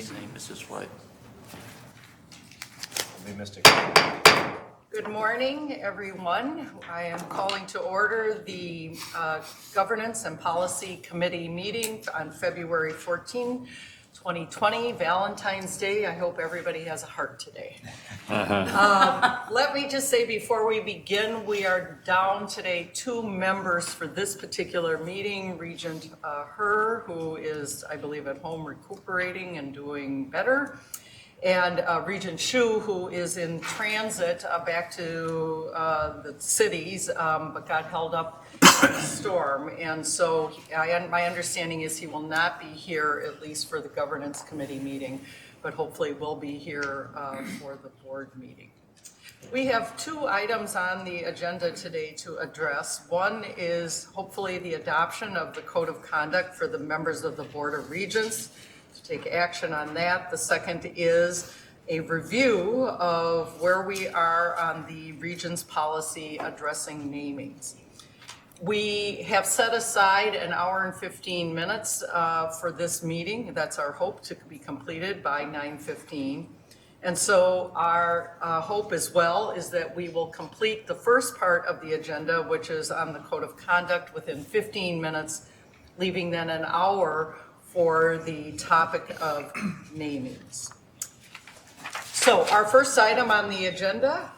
Mrs. White. We missed it. Good morning, everyone. I am calling to order the Governance and Policy Committee meeting on February 14, 2020, Valentine's Day. I hope everybody has a heart today. Let me just say before we begin, we are down today 2 members for this particular meeting. Regent Her, who is, I believe, at home recuperating and doing better, and Regent Shu, who is in transit back to the cities, but got held up in a storm. And so my understanding is he will not be here, at least for the Governance Committee meeting, but hopefully will be here for the board meeting. We have 2 items on the agenda today to address. One is hopefully the adoption of the Code of Conduct for the members of the Board of Regents, to take action on that. The second is a review of where we are on the Regents policy addressing namings. We have set aside an hour and 15 minutes for this meeting. That's our hope, to be completed by 9:15. And so our hope as well is that we will complete the first part of the agenda, which is on the Code of Conduct, within 15 minutes, leaving then an hour for the topic of namings. So our first item on the agenda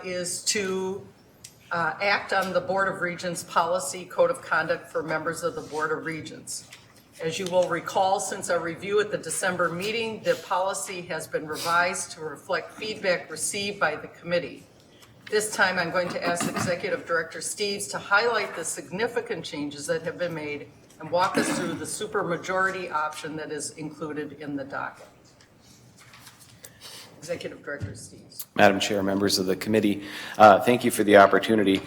is to act on the Board of Regents policy Code of Conduct for members of the Board of Regents. As you will recall, since our review at the December meeting, the policy has been revised to reflect feedback received by the committee. This time I'm going to ask Executive Director Steves to highlight the significant changes that have been made and walk us through the supermajority option that is included in the docket. Executive Director Steves. Madam Chair, members of the committee, thank you for the opportunity.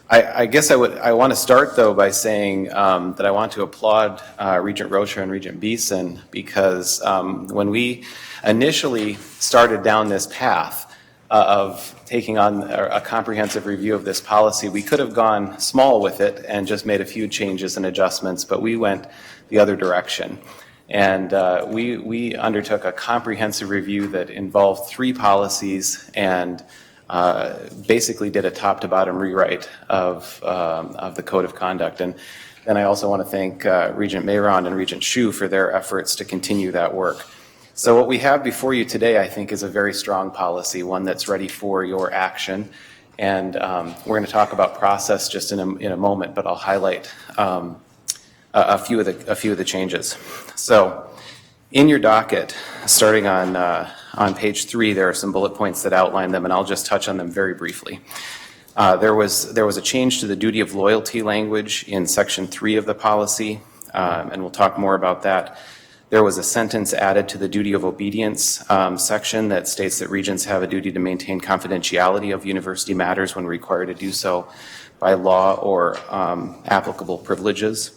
I guess I want to start, though, by saying that I want to applaud Regent Rocha and Regent Beeson, because when we initially started down this path of taking on a comprehensive review of this policy, we could have gone small with it and just made a few changes and adjustments, but we went the other direction. And we undertook a comprehensive review that involved 3 policies and basically did a top-to-bottom rewrite of the Code of Conduct. And I also want to thank Regent Mayron and Regent Shu for their efforts to continue that work. So what we have before you today, I think, is a very strong policy, one that's ready for your action. And we're going to talk about process just in a moment, but I'll highlight a few of the changes. So in your docket, starting on page 3, there are some bullet points that outline them, and I'll just touch on them very briefly. There was a change to the duty of loyalty language in section 3 of the policy, and we'll talk more about that. There was a sentence added to the duty of obedience section that states that regents have a duty to maintain confidentiality of university matters when required to do so by law or applicable privileges.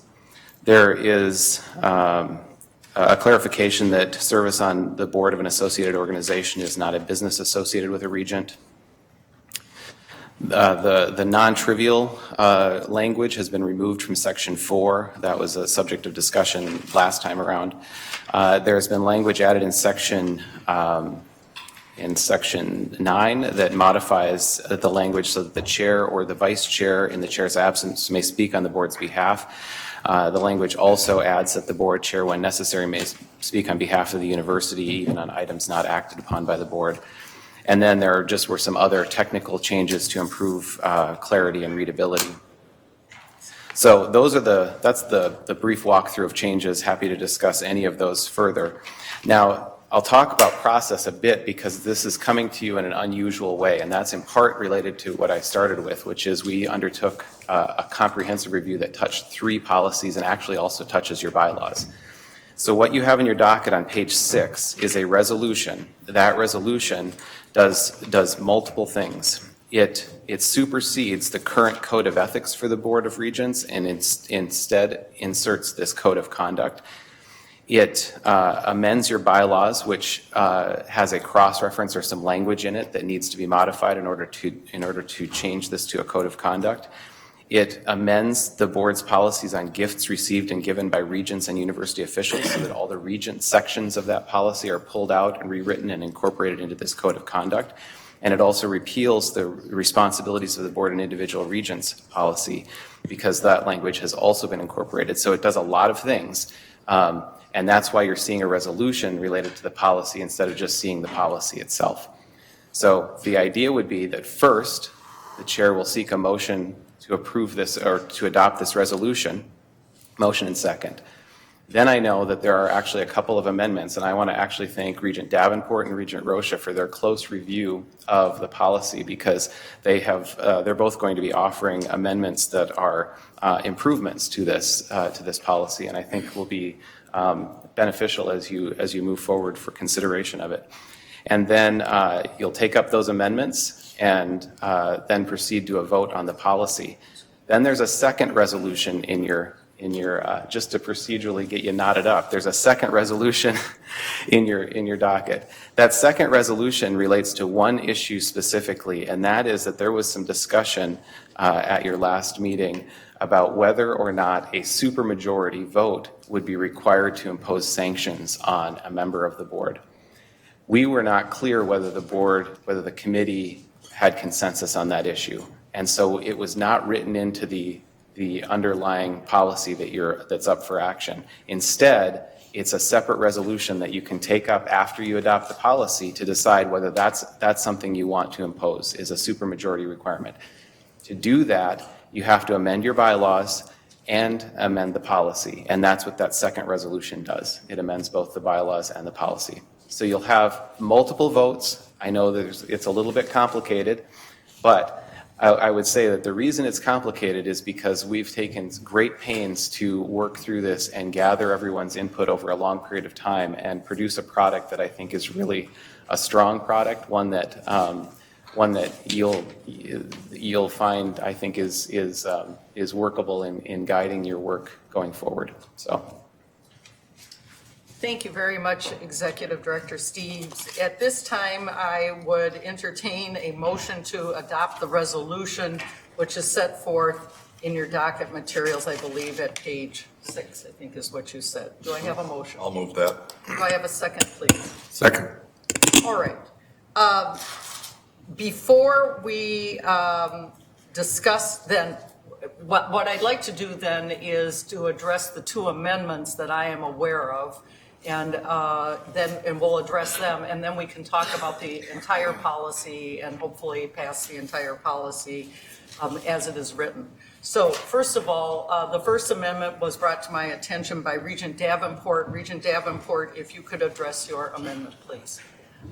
There is a clarification that service on the board of an associated organization is not a business associated with a regent. The non-trivial language has been removed from section 4. That was a subject of discussion last time around. There's been language added in section 9 that modifies the language so that the chair or the vice chair in the chair's absence may speak on the board's behalf. The language also adds that the board chair, when necessary, may speak on behalf of the university, even on items not acted upon by the board. And then there were some other technical changes to improve clarity and readability. So that's the brief walkthrough of changes. Happy to discuss any of those further. Now, I'll talk about process a bit because this is coming to you in an unusual way, and that's in part related to what I started with, which is we undertook a comprehensive review that touched 3 policies and actually also touches your bylaws. So what you have in your docket on page 6 is a resolution. That resolution does multiple things. It supersedes the current code of ethics for the Board of Regents and instead inserts this code of conduct. It amends your bylaws, which has a cross-reference or some language in it that needs to be modified in order to change this to a code of conduct. It amends the board's policies on gifts received and given by regents and university officials so that all the regent sections of that policy are pulled out and rewritten and incorporated into this code of conduct. And it also repeals the responsibilities of the board and individual regents policy because that language has also been incorporated. So it does a lot of things. And that's why you're seeing a resolution related to the policy instead of just seeing the policy itself. So the idea would be that first, the chair will seek a motion to approve this or to adopt this resolution, motion and second. Then I know that there are actually a couple of amendments, and I want to actually thank Regent Davenport and Regent Rocha for their close review of the policy because they're both going to be offering amendments that are improvements to this policy, and I think will be beneficial as you move forward for consideration of it. And then you'll take up those amendments and then proceed to a vote on the policy. Then there's a second resolution in your just to procedurally get you knotted up, there's a second resolution in your docket. That second resolution relates to one issue specifically, and that is that there was some discussion at your last meeting about whether or not a supermajority vote would be required to impose sanctions on a member of the board. We were not clear whether the committee had consensus on that issue, and so it was not written into the underlying policy that's up for action. Instead, it's a separate resolution that you can take up after you adopt the policy to decide whether that's something you want to impose, is a supermajority requirement. To do that, you have to amend your bylaws and amend the policy, and that's what that second resolution does. It amends both the bylaws and the policy. So you'll have multiple votes. I know that it's a little bit complicated, but I would say that the reason it's complicated is because we've taken great pains to work through this and gather everyone's input over a long period of time and produce a product that I think is really a strong product, one that you'll find I think is workable in guiding your work going forward. So. Thank you very much, Executive Director Steves. At this time, I would entertain a motion to adopt the resolution, which is set forth in your docket materials, I believe, at page 6, I think is what you said. Do I have a motion? I'll move that. Do I have a second, please? Second. All right. Before we discuss then, what I'd like to do then is to address the two amendments that I am aware of. And we'll address them, and then we can talk about the entire policy and hopefully pass the entire policy as it is written. So first of all, the First Amendment was brought to my attention by Regent Davenport. Regent Davenport, if you could address your amendment, please.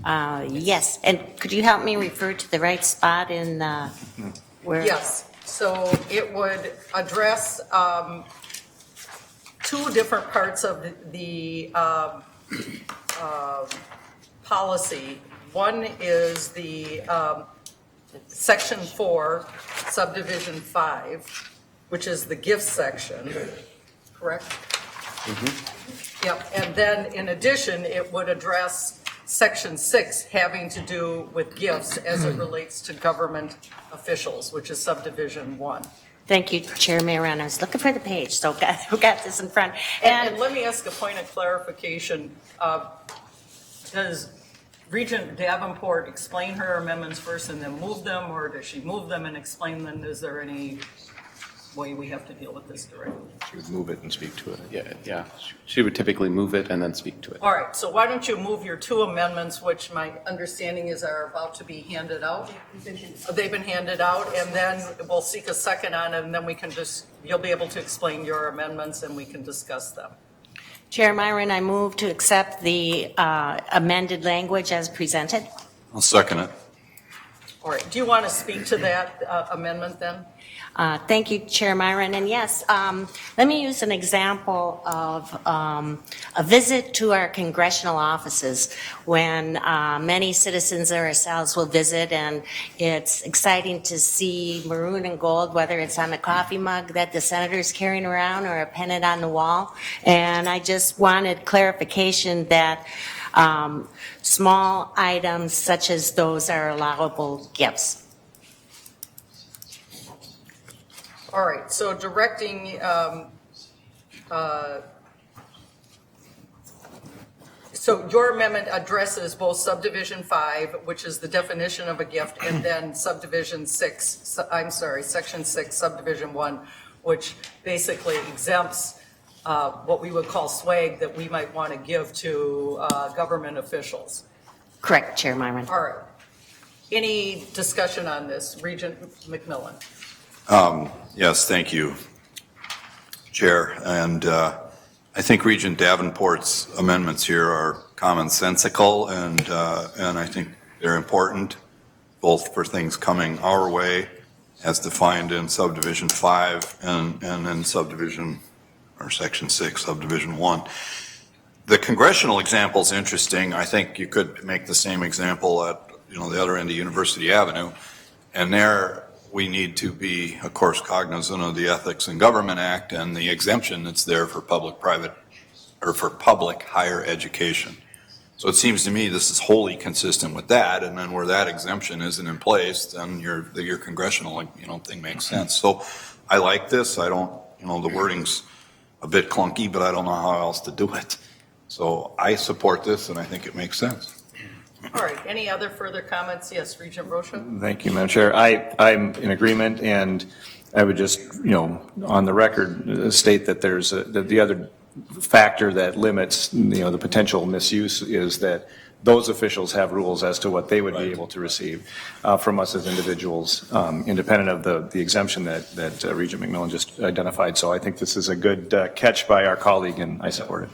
Yes, and could you help me refer to the right spot in where? Yes, so it would address two different parts of the policy. One is the Section 4, Subdivision 5, which is the gift section, correct? Mm-hmm. Yep, and then in addition, it would address Section 6 having to do with gifts as it relates to government officials, which is Subdivision 1. Thank you, Chair Maron. I was looking for the page, so I've got this in front. And let me ask a point of clarification. Does Regent Davenport explain her amendments first and then move them, or does she move them and explain them? Is there any way we have to deal with this directly? She would move it and speak to it. Yeah. She would typically move it and then speak to it. All right, so why don't you move your two amendments, which my understanding is are about to be handed out? They've been handed out, and then we'll seek a second on it, and then you'll be able to explain your amendments and we can discuss them. Chair Myron, I move to accept the amended language as presented. I'll second it. All right, do you want to speak to that amendment then? Thank you, Chair Myron. And yes, let me use an example of a visit to our congressional offices when many citizens or ourselves will visit, and it's exciting to see maroon and gold, whether it's on the coffee mug that the senator's carrying around or a pennant on the wall. And I just wanted clarification that small items such as those are allowable gifts. All right, so directing, so your amendment addresses both subdivision 5, which is the definition of a gift, and then section 6, subdivision 1, which basically exempts what we would call swag that we might want to give to government officials. Correct, Chair Myron. All right. Any discussion on this? Regent McMillan. Yes, thank you, Chair. And I think Regent Davenport's amendments here are commonsensical, and I think they're important, both for things coming our way, as defined in subdivision 5 and in subdivision, or section 6, subdivision 1. The congressional example is interesting. I think you could make the same example at, the other end of University Avenue, and there we need to be, of course, cognizant of the Ethics in Government Act and the exemption that's there for public-private, or for public higher education. So it seems to me this is wholly consistent with that, and then where that exemption isn't in place, then your congressional, thing makes sense. So I like this. I don't, the wording's a bit clunky, but I don't know how else to do it. So I support this, and I think it makes sense. All right, any other further comments? Yes, Regent Rocha? Thank you, Madam Chair. I'm in agreement, and I would just, on the record, state that that the other factor that limits, the potential misuse is that those officials have rules as to what they would be able to receive from us as individuals, independent of the exemption that Regent McMillan just identified. So I think this is a good catch by our colleague, and I support it.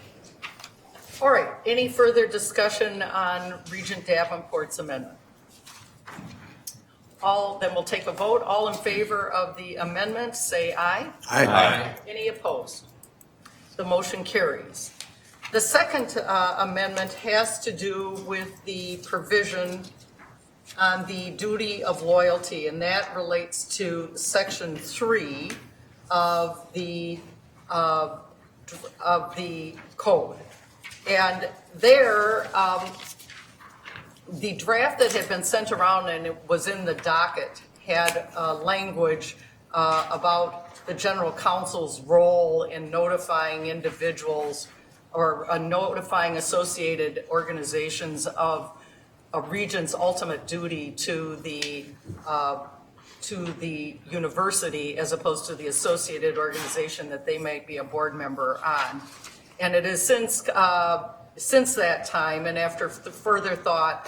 All right, any further discussion on Regent Davenport's amendment? Then we'll take a vote. All in favor of the amendment, say aye. Aye. Any opposed? The motion carries. The second amendment has to do with the provision on the duty of loyalty, and that relates to section 3 of the code. And there, the draft that had been sent around and it was in the docket had language about the general counsel's role in notifying individuals or notifying associated organizations of a regent's ultimate duty to the university as opposed to the associated organization that they might be a board member on. And it is since that time, and after further thought,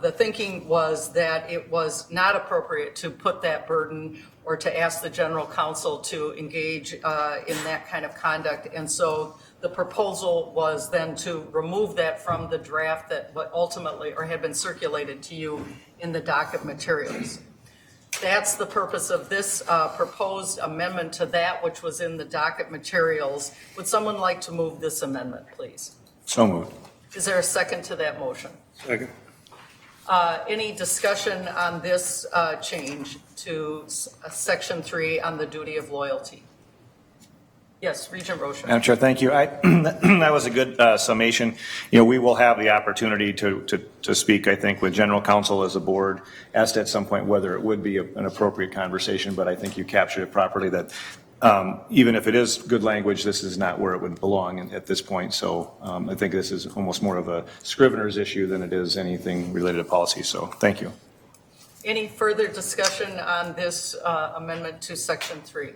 the thinking was that it was not appropriate to put that burden or to ask the general counsel to engage in that kind of conduct. And so the proposal was then to remove that from the draft that ultimately, or had been circulated to you in the docket materials. That's the purpose of this proposed amendment to that which was in the docket materials. Would someone like to move this amendment, please? So moved. Is there a second to that motion? Second. Any discussion on this change to section 3 on the duty of loyalty? Yes, Regent Rocha. Madam Chair, thank you. That was a good summation. We will have the opportunity to speak, I think, with General Counsel as a board, asked at some point whether it would be an appropriate conversation, but I think you captured it properly that even if it is good language, this is not where it would belong at this point. So I think this is almost more of a Scrivener's issue than it is anything related to policy. So thank you. Any further discussion on this amendment to section 3?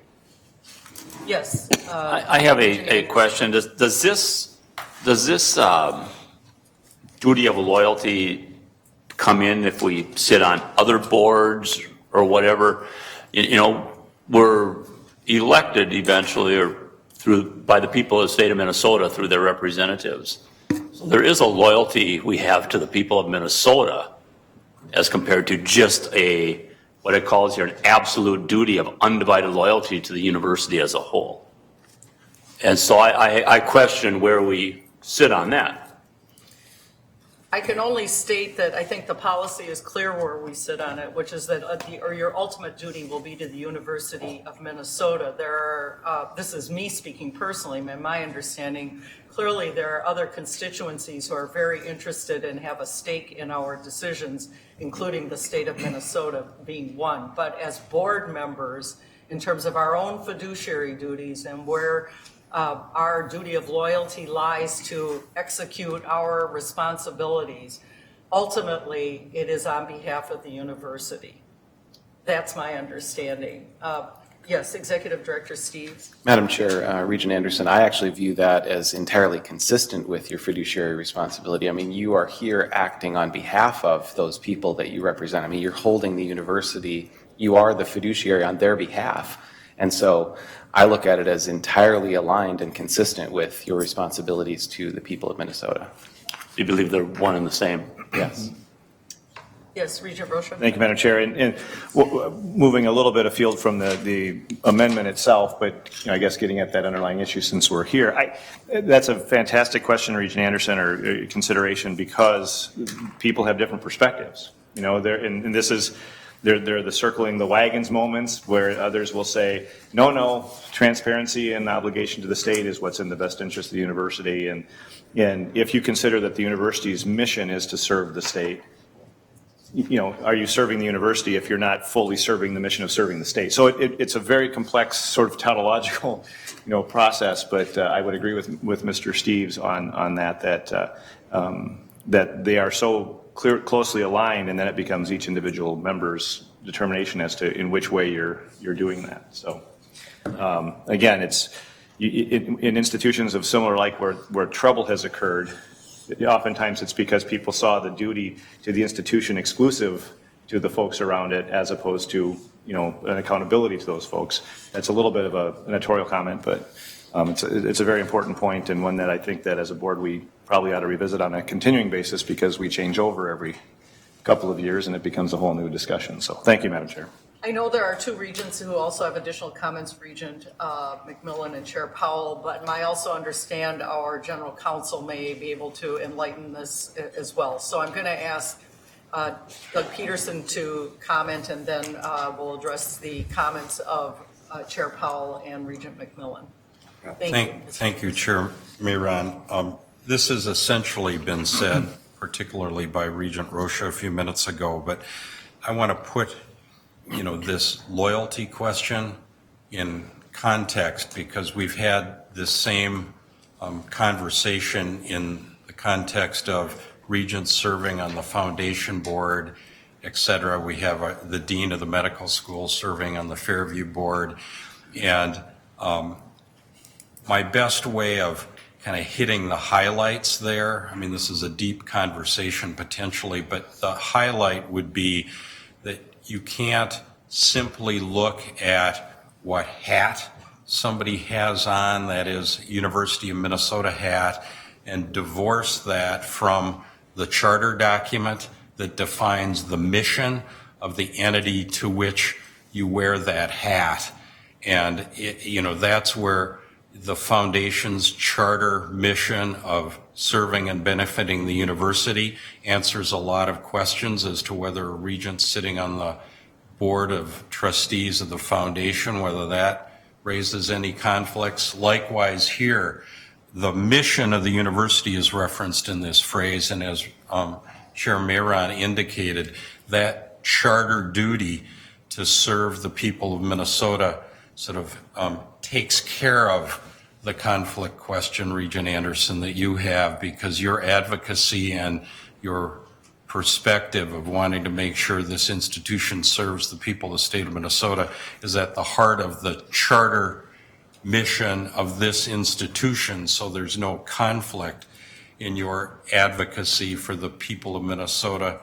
Yes. I have a question. Does this duty of loyalty come in if we sit on other boards or whatever? We're elected eventually or by the people of the state of Minnesota through their representatives. So there is a loyalty we have to the people of Minnesota as compared to just what it calls here an absolute duty of undivided loyalty to the university as a whole. And so I question where we sit on that. I can only state that I think the policy is clear where we sit on it, which is that your ultimate duty will be to the University of Minnesota. This is me speaking personally, my understanding. Clearly, there are other constituencies who are very interested and have a stake in our decisions, including the state of Minnesota being one. But as board members in terms of our own fiduciary duties and where our duty of loyalty lies to execute our responsibilities. Ultimately, it is on behalf of the university. That's my understanding. Yes, Executive Director Steve. Madam Chair, Regent Anderson, I actually view that as entirely consistent with your fiduciary responsibility. I mean, you are here acting on behalf of those people that you represent. I mean, you're holding the university, you are the fiduciary on their behalf. And so I look at it as entirely aligned and consistent with your responsibilities to the people of Minnesota. You believe they're one and the same? Yes. Yes, Regent Rocha. Thank you, Madam Chair. And moving a little bit afield from the amendment itself, but I guess getting at that underlying issue since we're here, that's a fantastic question, Regent Anderson, or consideration, because people have different perspectives. And this is, they're the circling the wagons moments where others will say, no, transparency and obligation to the state is what's in the best interest of the university. And if you consider that the university's mission is to serve the state, are you serving the university if you're not fully serving the mission of serving the state? So it's a very complex sort of tautological, process. But I would agree with Mr. Steves on that they are so closely aligned, and then it becomes each individual member's determination as to in which way you're doing that. So again, it's in institutions of similar like where trouble has occurred. Oftentimes it's because people saw the duty to the institution exclusive to the folks around it, as opposed to, an accountability to those folks. That's a little bit of an editorial comment, but it's a very important point, and one that I think that as a board we probably ought to revisit on a continuing basis, because we change over every couple of years and it becomes a whole new discussion. So thank you, Madam Chair. I know there are two regents who also have additional comments, Regent McMillan and Chair Powell, but I also understand our general counsel may be able to enlighten this as well. So I'm going to ask Doug Peterson to comment, and then we'll address the comments of Chair Powell and Regent McMillan. Thank you, Chair Miron. This has essentially been said, particularly by Regent Rocha a few minutes ago, but I want to put this loyalty question in context, because we've had this same conversation in the context of regents serving on the foundation board, et cetera. We have the dean of the medical school serving on the Fairview board. And my best way of kind of hitting the highlights there, I mean, this is a deep conversation potentially, but the highlight would be that you can't simply look at what hat somebody has on, that is University of Minnesota hat, and divorce that from the charter document that defines the mission of the entity to which you wear that hat. And that's where the foundation's charter mission of serving and benefiting the university answers a lot of questions as to whether a regent sitting on the board of trustees of the foundation, whether that raises any conflicts. Likewise here, the mission of the university is referenced in this phrase, and as Chair Miron indicated, that charter duty to serve the people of Minnesota sort of takes care of the conflict question, Regent Anderson, that you have, because your advocacy and your perspective of wanting to make sure this institution serves the people of the state of Minnesota is at the heart of the charter mission of this institution. So there's no conflict in your advocacy for the people of Minnesota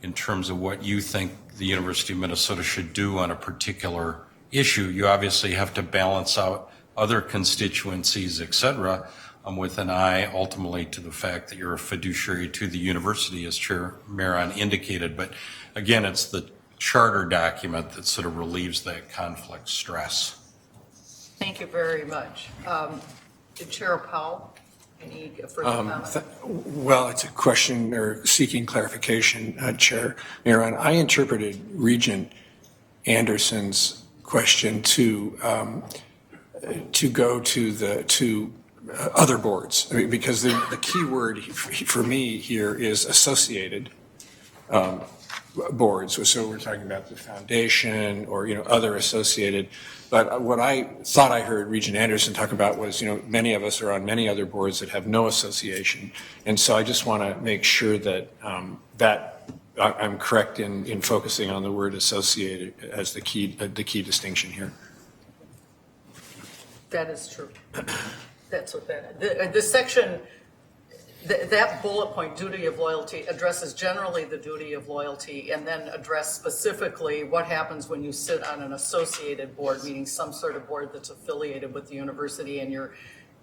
in terms of what you think the University of Minnesota should do on a particular issue. You obviously have to balance out other constituencies, et cetera, with an eye ultimately to the fact that you're a fiduciary to the university, as Chair Miron indicated. But again, it's the charter document that sort of relieves that conflict stress. Thank you very much. Chair Powell, any further comments? Well, it's a question or seeking clarification, Chair Miron. I interpreted Regent Anderson's question to go to other boards, because the key word for me here is associated. boards. So we're talking about the foundation or, other associated. But what I thought I heard Regent Anderson talk about was, many of us are on many other boards that have no association. And so I just want to make sure that, I'm correct in focusing on the word associated as the key distinction here. That is true. That's what the section, that bullet point, duty of loyalty, addresses generally the duty of loyalty and then address specifically what happens when you sit on an associated board, meaning some sort of board that's affiliated with the university and you're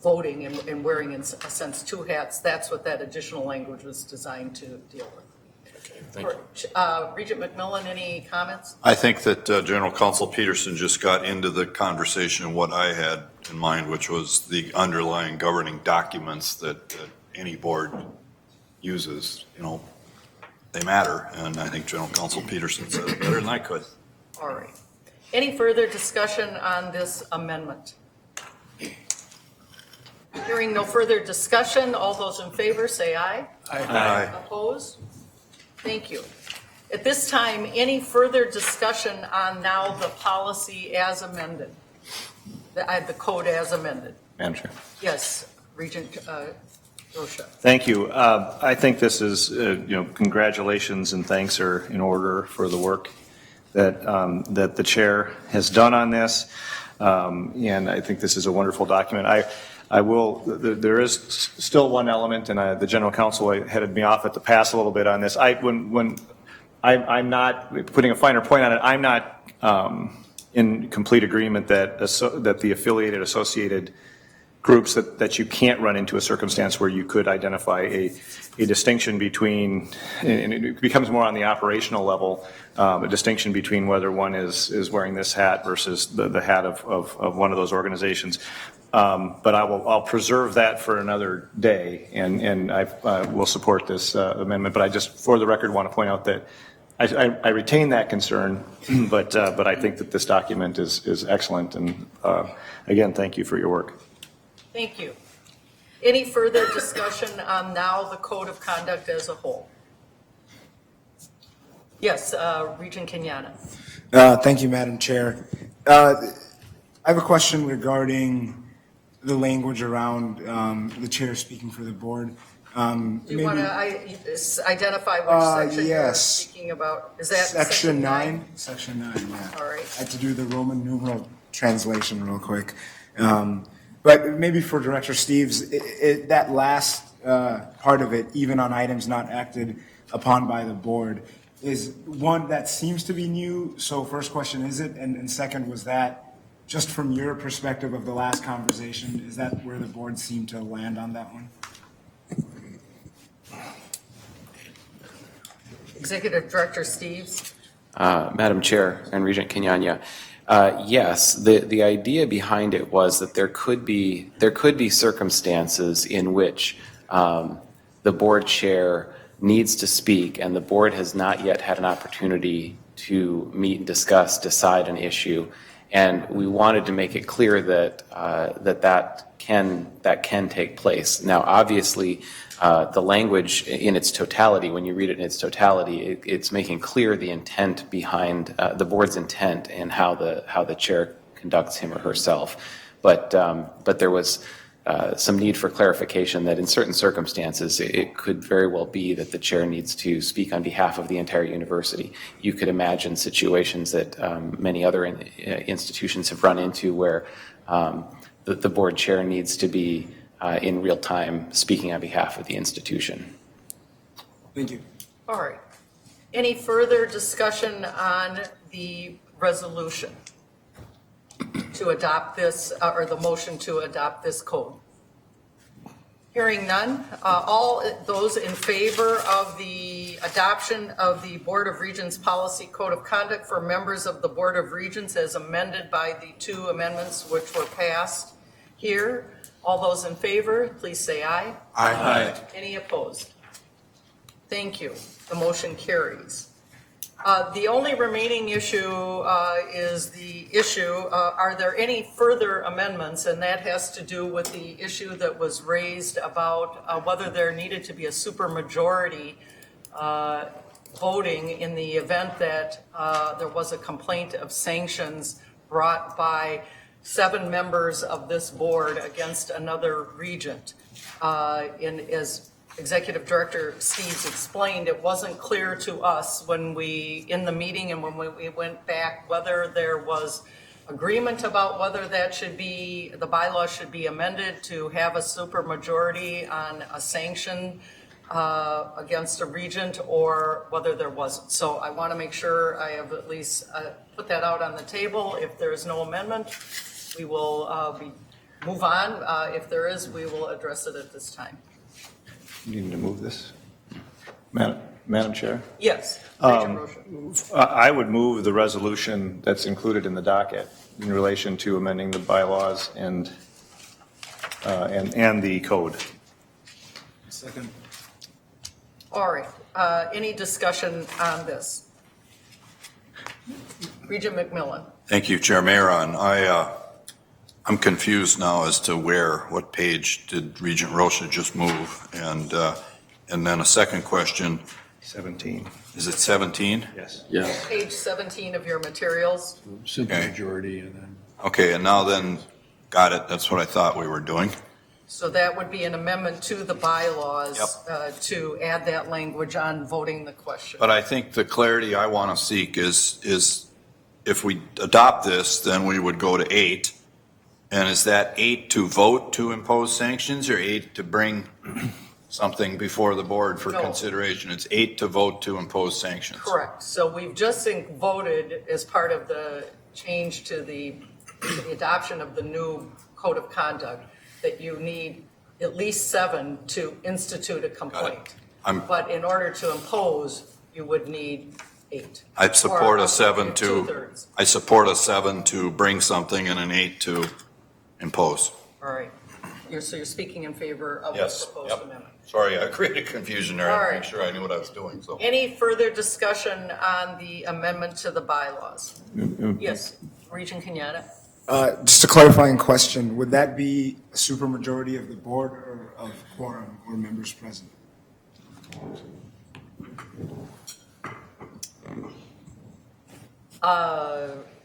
voting and wearing, in a sense, two hats. That's what that additional language was designed to deal with. Thank you. Regent McMillan, any comments? I think that General Counsel Peterson just got into the conversation of what I had in mind, which was the underlying governing documents that any board uses. They matter, and I think General Counsel Peterson said it better than I could. All right. Any further discussion on this amendment? Hearing no further discussion, all those in favor say aye. Aye. Opposed? Thank you. At this time, any further discussion on now the policy as amended? The code as amended? Madam Chair. Yes, Regent Rocha. Thank you. I think this is, congratulations and thanks are in order for the work that the chair has done on this. And I think this is a wonderful document. There is still one element, and the general counsel headed me off at the pass a little bit on this. I'm not putting a finer point on it. I'm not in complete agreement that the affiliated, associated groups that you can't run into a circumstance where you could identify a distinction between, and it becomes more on the operational level, a distinction between whether one is wearing this hat versus the hat of one of those organizations. But I'll preserve that for another day, and I will support this amendment. But I just, for the record, want to point out that I retain that concern, but I think that this document is excellent. And again, thank you for your work. Thank you. Any further discussion on now the code of conduct as a whole? Yes, Regent Kenyatta. Thank you, Madam Chair. I have a question regarding the language around the chair speaking for the board. Do you want to identify which section you're yes. speaking about? Is that Section 9? Section 9, yeah. All right. I had to do the Roman numeral translation real quick. But maybe for Director Steves, that last part of it, even on items not acted upon by the board, is one that seems to be new. So first question, is it? And second, was that just from your perspective of the last conversation, is that where the board seemed to land on that one? Executive Director Steves. Madam Chair and Regent Kenyanya, yes, the idea behind it was that there could be circumstances in which the board chair needs to speak and the board has not yet had an opportunity to meet and discuss, decide an issue, and we wanted to make it clear that that can take place. Now, obviously, the language in its totality, when you read it in its totality, it's making clear the intent behind the board's intent and how the chair conducts him or herself. But there was some need for clarification that in certain circumstances it could very well be that the chair needs to speak on behalf of the entire university. You could imagine situations that many other institutions have run into where the board chair needs to be in real time speaking on behalf of the institution. Thank you. All right. Any further discussion on the resolution to adopt this, or the motion to adopt this code? Hearing none, all those in favor of the adoption of the Board of Regents Policy Code of Conduct for members of the Board of Regents as amended by the two amendments which were passed here, all those in favor, please say aye. Aye. Any opposed? Thank you. The motion carries. The only remaining issue is the issue, are there any further amendments? And that has to do with the issue that was raised about whether there needed to be a supermajority voting in the event that there was a complaint of sanctions brought by 7 members of this board against another regent. As Executive Director Steves explained, it wasn't clear to us when in the meeting and when we went back, whether there was agreement about whether the bylaw should be amended to have a supermajority on a sanction against a regent, or whether there wasn't. So I want to make sure I have at least put that out on the table. If there is no amendment, we will move on. If there is, we will address it at this time. You need to move this? Madam Chair? Yes. Regent Rosha. I would move the resolution that's included in the docket in relation to amending the bylaws and the code. Second. All right. Any discussion on this? Regent McMillan. Thank you, Chair Mayron. I'm confused now as to what page did Regent Rosha just move? And then a second question, 17. is it 17? Yes. Yes. Page 17 of your materials. Simple Okay. majority and then. Okay, and now then, got it, that's what I thought we were doing. So that would be an amendment to the bylaws to add that language on voting the question. But I think the clarity I want to seek is if we adopt this, then we would go to 8. And is that 8 to vote to impose sanctions, or 8 to bring something before the board for No. consideration? It's 8 to vote to impose sanctions. Correct. So we've just voted as part of the change to the adoption of the new code of conduct that you need at least 7 to institute a complaint. But in order to impose, you would need 8. I support Or a 7 to, two-thirds. I support a 7 to bring something and an 8 to impose. All right. So you're speaking in favor of the Yes, proposed yep. amendment. Sorry, I created confusion there. I had All to right. make sure I knew what I was doing, so. Any further discussion on the amendment to the bylaws? Yes, Regent Kenyatta? Just a clarifying question, would that be a supermajority of the board or of quorum or members present?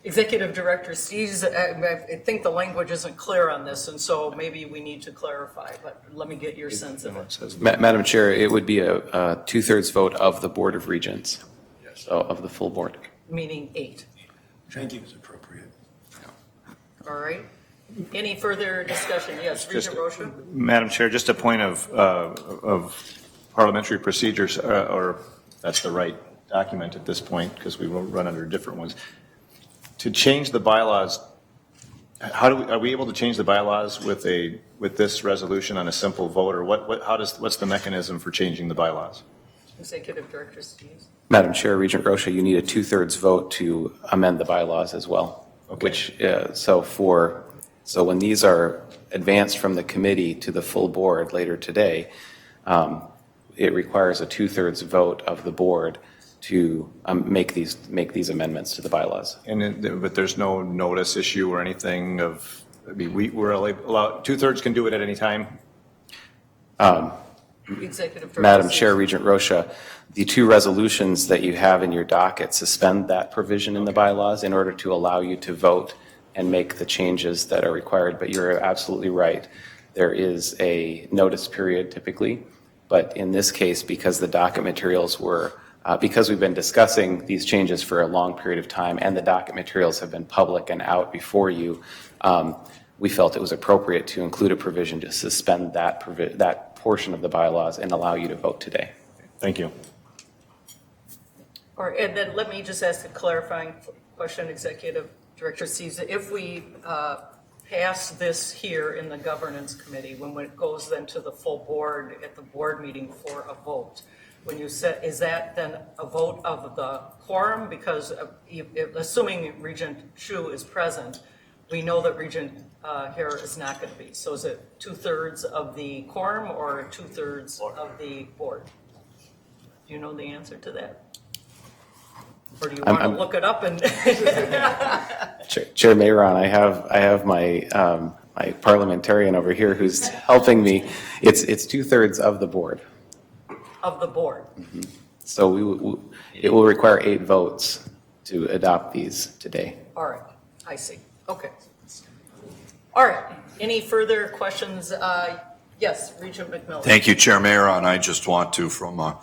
Executive Director Steves, I think the language isn't clear on this, and so maybe we need to clarify, but let me get your sense of it. Madam Chair, it would be a 2/3 vote of the Board of Regents, so of the full board. Meaning 8. Thank you. Is appropriate. All right. Any further discussion? Yes, Regent Rosha? Madam Chair, just a point of parliamentary procedures, or that's the right document at this point, because we will run under different ones. To change the bylaws, are we able to change the bylaws with this resolution on a simple vote, or what's the mechanism for changing the bylaws? Executive Director Steves? Madam Chair, Regent Rosha, you need a 2/3 vote to amend the bylaws as well. Okay. Which, so when these are advanced from the committee to the full board later today, it requires a 2/3 vote of the board to make these amendments to the bylaws. But there's no notice issue or anything of, I mean, we're allowed, 2/3 can do it at any time? Executive Director Madam Steves? Chair, Regent Rosha, the 2 resolutions that you have in your docket suspend that provision in the bylaws in order to allow you to vote and make the changes that are required. But you're absolutely right. There is a notice period typically, but in this case, because the docket materials were, because we've been discussing these changes for a long period of time and the docket materials have been public and out before you, we felt it was appropriate to include a provision to suspend that portion of the bylaws and allow you to vote today. Thank you. Or, and then let me just ask a clarifying question, Executive Director Steves. If we pass this here in the governance committee, when it goes then to the full board at the board meeting for a vote, when you said, is that then a vote of the quorum? Because assuming Regent Chu is present, we know that Regent Hare is not going to be. So is it 2/3 of the quorum or 2/3 of the board? Do you know the answer to that? Or do you want to look it up and? Chair Mayron, I have my my parliamentarian over here who's helping me. It's 2/3 of the board. Of the board. So it will require 8 votes to adopt these today. All right, I see. Okay. All right, any further questions? Yes, Regent McMillan. Thank you, Chair Mayor, and I just want to, from a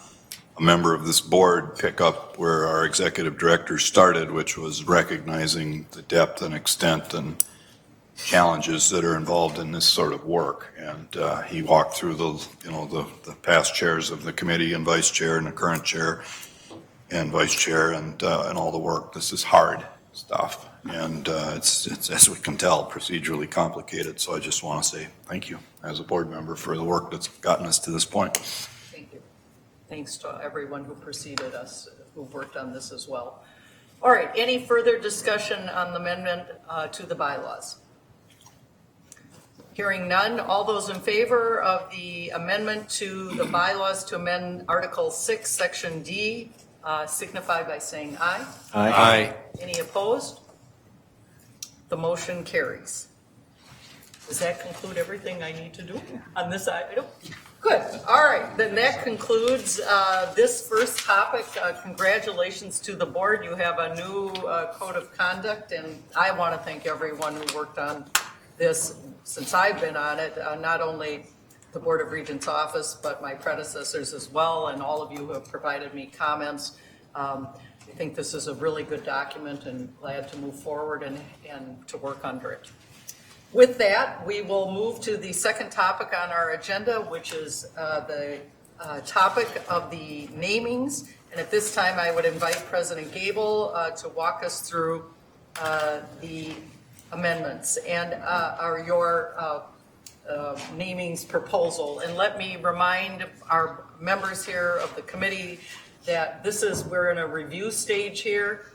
member of this board, pick up where our executive director started, which was recognizing the depth and extent and challenges that are involved in this sort of work. And he walked through the past chairs of the committee and vice chair and the current chair and vice chair and all the work. This is hard stuff. And it's, as we can tell, procedurally complicated. So I just want to say thank you as a board member for the work that's gotten us to this point. Thank you. Thanks to everyone who preceded us, who worked on this as well. All right, any further discussion on the amendment to the bylaws? Hearing none, all those in favor of the amendment to the bylaws to amend Article 6, Section D, signify by saying aye. Aye. Any opposed? The motion carries. Does that conclude everything I need to do on this item? Good. All right. Then that concludes this first topic. Congratulations to the board. You have a new code of conduct, and I want to thank everyone who worked on this since I've been on it, not only the Board of Regents office, but my predecessors as well, and all of you who have provided me comments. I think this is a really good document and glad to move forward and to work under it. With that, we will move to the second topic on our agenda, which is the topic of the namings. And at this time, I would invite President Gable to walk us through the amendments and your namings proposal. And let me remind our members here of the committee that we're in a review stage here.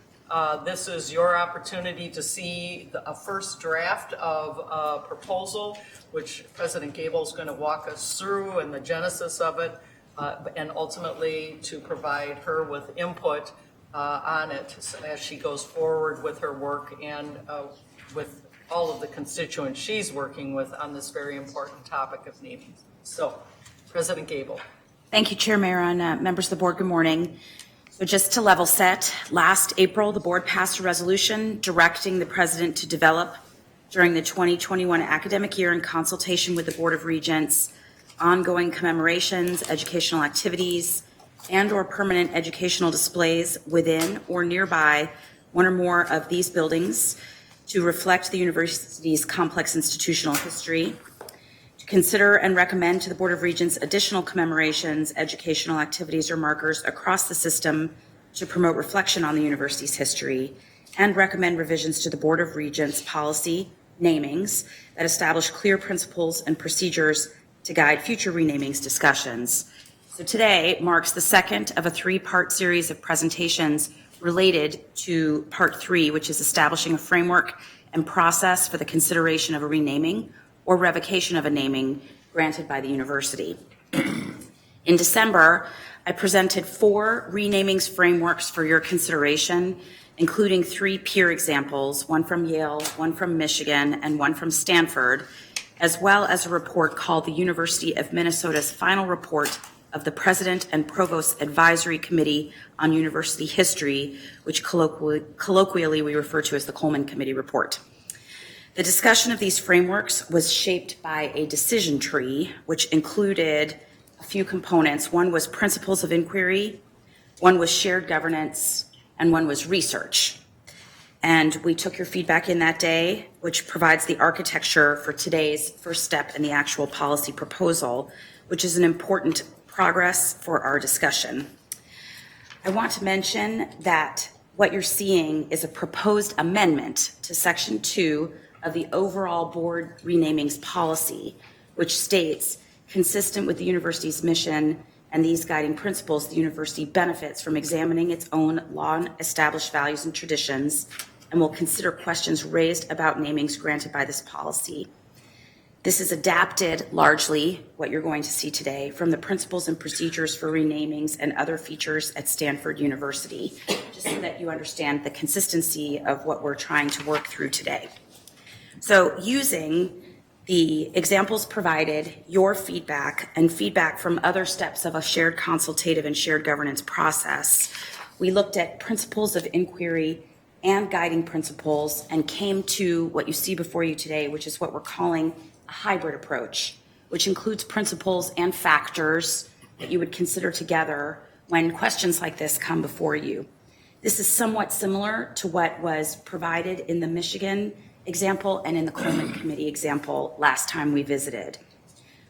This is your opportunity to see a first draft of a proposal, which President Gable is going to walk us through and the genesis of it, and ultimately to provide her with input on it as she goes forward with her work and with all of the constituents she's working with on this very important topic of naming. So, President Gable. Thank you, Chair Maron, members of the board, good morning. So just to level set, last April, the board passed a resolution directing the president to develop during the 2021 academic year in consultation with the Board of Regents, ongoing commemorations, educational activities, and/or permanent educational displays within or nearby one or more of these buildings to reflect the university's complex institutional history, to consider and recommend to the Board of Regents additional commemorations, educational activities, or markers across the system to promote reflection on the university's history, and recommend revisions to the Board of Regents policy namings that establish clear principles and procedures to guide future renamings discussions. So today marks the second of a 3-part series of presentations related to Part 3, which is establishing a framework and process for the consideration of a renaming or revocation of a naming granted by the university. In December, I presented 4 renamings frameworks for your consideration, including 3 peer examples, one from Yale, one from Michigan, and one from Stanford, as well as a report called the University of Minnesota's Final Report of the President and Provost Advisory Committee on University History, which colloquially we refer to as the Coleman Committee Report. The discussion of these frameworks was shaped by a decision tree, which included a few components. One was principles of inquiry, one was shared governance, and one was research. And we took your feedback in that day, which provides the architecture for today's first step in the actual policy proposal, which is an important progress for our discussion. I want to mention that what you're seeing is a proposed amendment to Section 2 of the overall board renamings policy, which states, consistent with the university's mission and these guiding principles, the university benefits from examining its own long-established values and traditions and will consider questions raised about namings granted by this policy. This is adapted largely, what you're going to see today, from the principles and procedures for renamings and other features at Stanford University, just so that you understand the consistency of what we're trying to work through today. So using the examples provided, your feedback, and feedback from other steps of a shared consultative and shared governance process, we looked at principles of inquiry and guiding principles and came to what you see before you today, which is what we're calling a hybrid approach, which includes principles and factors that you would consider together when questions like this come before you. This is somewhat similar to what was provided in the Michigan example and in the Coleman Committee example last time we visited.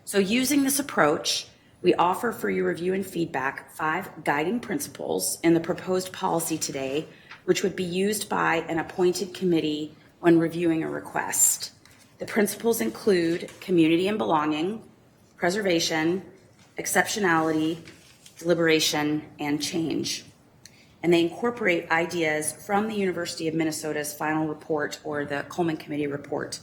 So using this approach, we offer for your review and feedback 5 guiding principles in the proposed policy today, which would be used by an appointed committee when reviewing a request. The principles include community and belonging, preservation, exceptionality, deliberation, and change. And they incorporate ideas from the University of Minnesota's final report or the Coleman Committee report.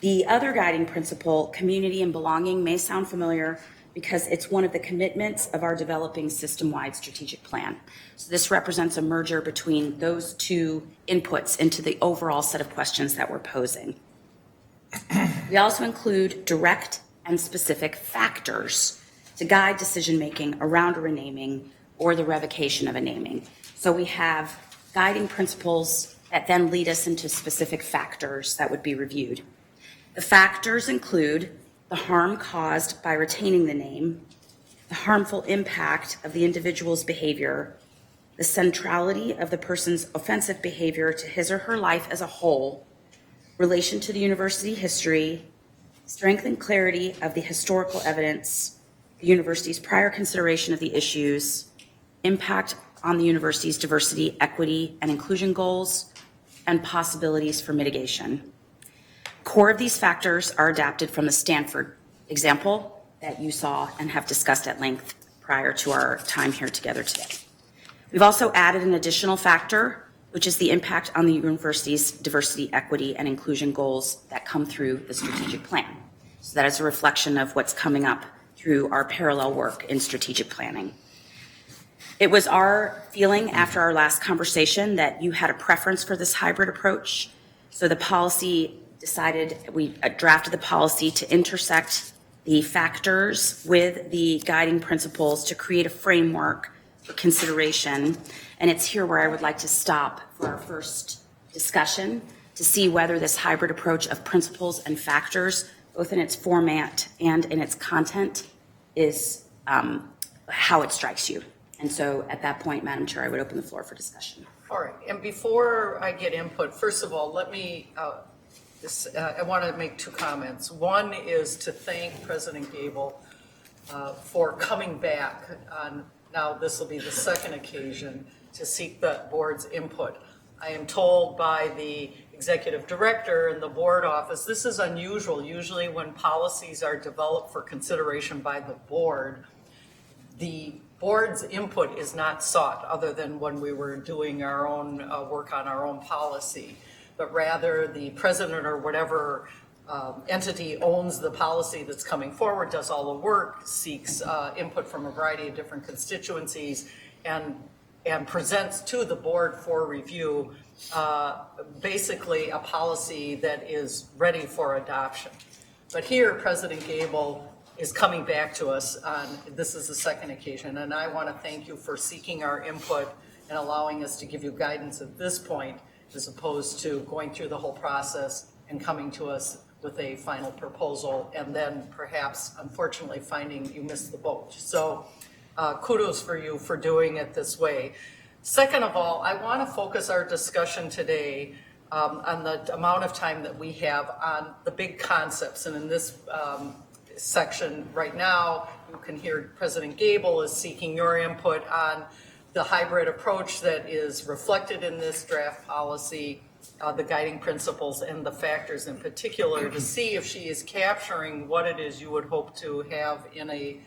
The other guiding principle, community and belonging, may sound familiar because it's one of the commitments of our developing system-wide strategic plan. So this represents a merger between those 2 inputs into the overall set of questions that we're posing. We also include direct and specific factors to guide decision-making around a renaming or the revocation of a naming. So we have guiding principles that then lead us into specific factors that would be reviewed. The factors include the harm caused by retaining the name, the harmful impact of the individual's behavior, the centrality of the person's offensive behavior to his or her life as a whole, relation to the university history, strength and clarity of the historical evidence, the university's prior consideration of the issues, impact on the university's diversity, equity, and inclusion goals, and possibilities for mitigation. Core of these factors are adapted from the Stanford example that you saw and have discussed at length prior to our time here together today. We've also added an additional factor, which is the impact on the university's diversity, equity, and inclusion goals that come through the strategic plan. So that is a reflection of what's coming up through our parallel work in strategic planning. It was our feeling after our last conversation that you had a preference for this hybrid approach. So the policy we drafted the policy to intersect the factors with the guiding principles to create a framework for consideration. And it's here where I would like to stop for our first discussion to see whether this hybrid approach of principles and factors, both in its format and in its content, is how it strikes you. And so at that point, Madam Chair, I would open the floor for discussion. All right, and before I get input, first of all, let me, I want to make 2 comments. One is to thank President Gable for coming back on, now this will be the 2nd occasion, to seek the board's input. I am told by the executive director and the board office, this is unusual. Usually when policies are developed for consideration by the board, the board's input is not sought other than when we were doing our own work on our own policy, but rather the president or whatever entity owns the policy that's coming forward, does all the work, seeks input from a variety of different constituencies, and presents to the board for review basically a policy that is ready for adoption. But here, President Gable is coming back to us on, this is the 2nd occasion, and I want to thank you for seeking our input and allowing us to give you guidance at this point, as opposed to going through the whole process and coming to us with a final proposal, and then perhaps, unfortunately, finding you missed the boat. So kudos for you for doing it this way. Second of all, I want to focus our discussion today on the amount of time that we have on the big concepts. And in this section right now, you can hear President Gable is seeking your input on the hybrid approach that is reflected in this draft policy, the guiding principles and the factors in particular, to see if she is capturing what it is you would hope to have in a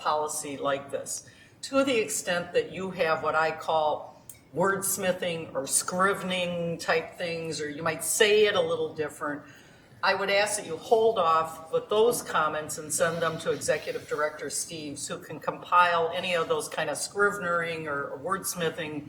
policy like this. To the extent that you have what I call wordsmithing or scrivening type things, or you might say it a little different, I would ask that you hold off with those comments and send them to Executive Director Steves, who can compile any of those kind of scrivenering or wordsmithing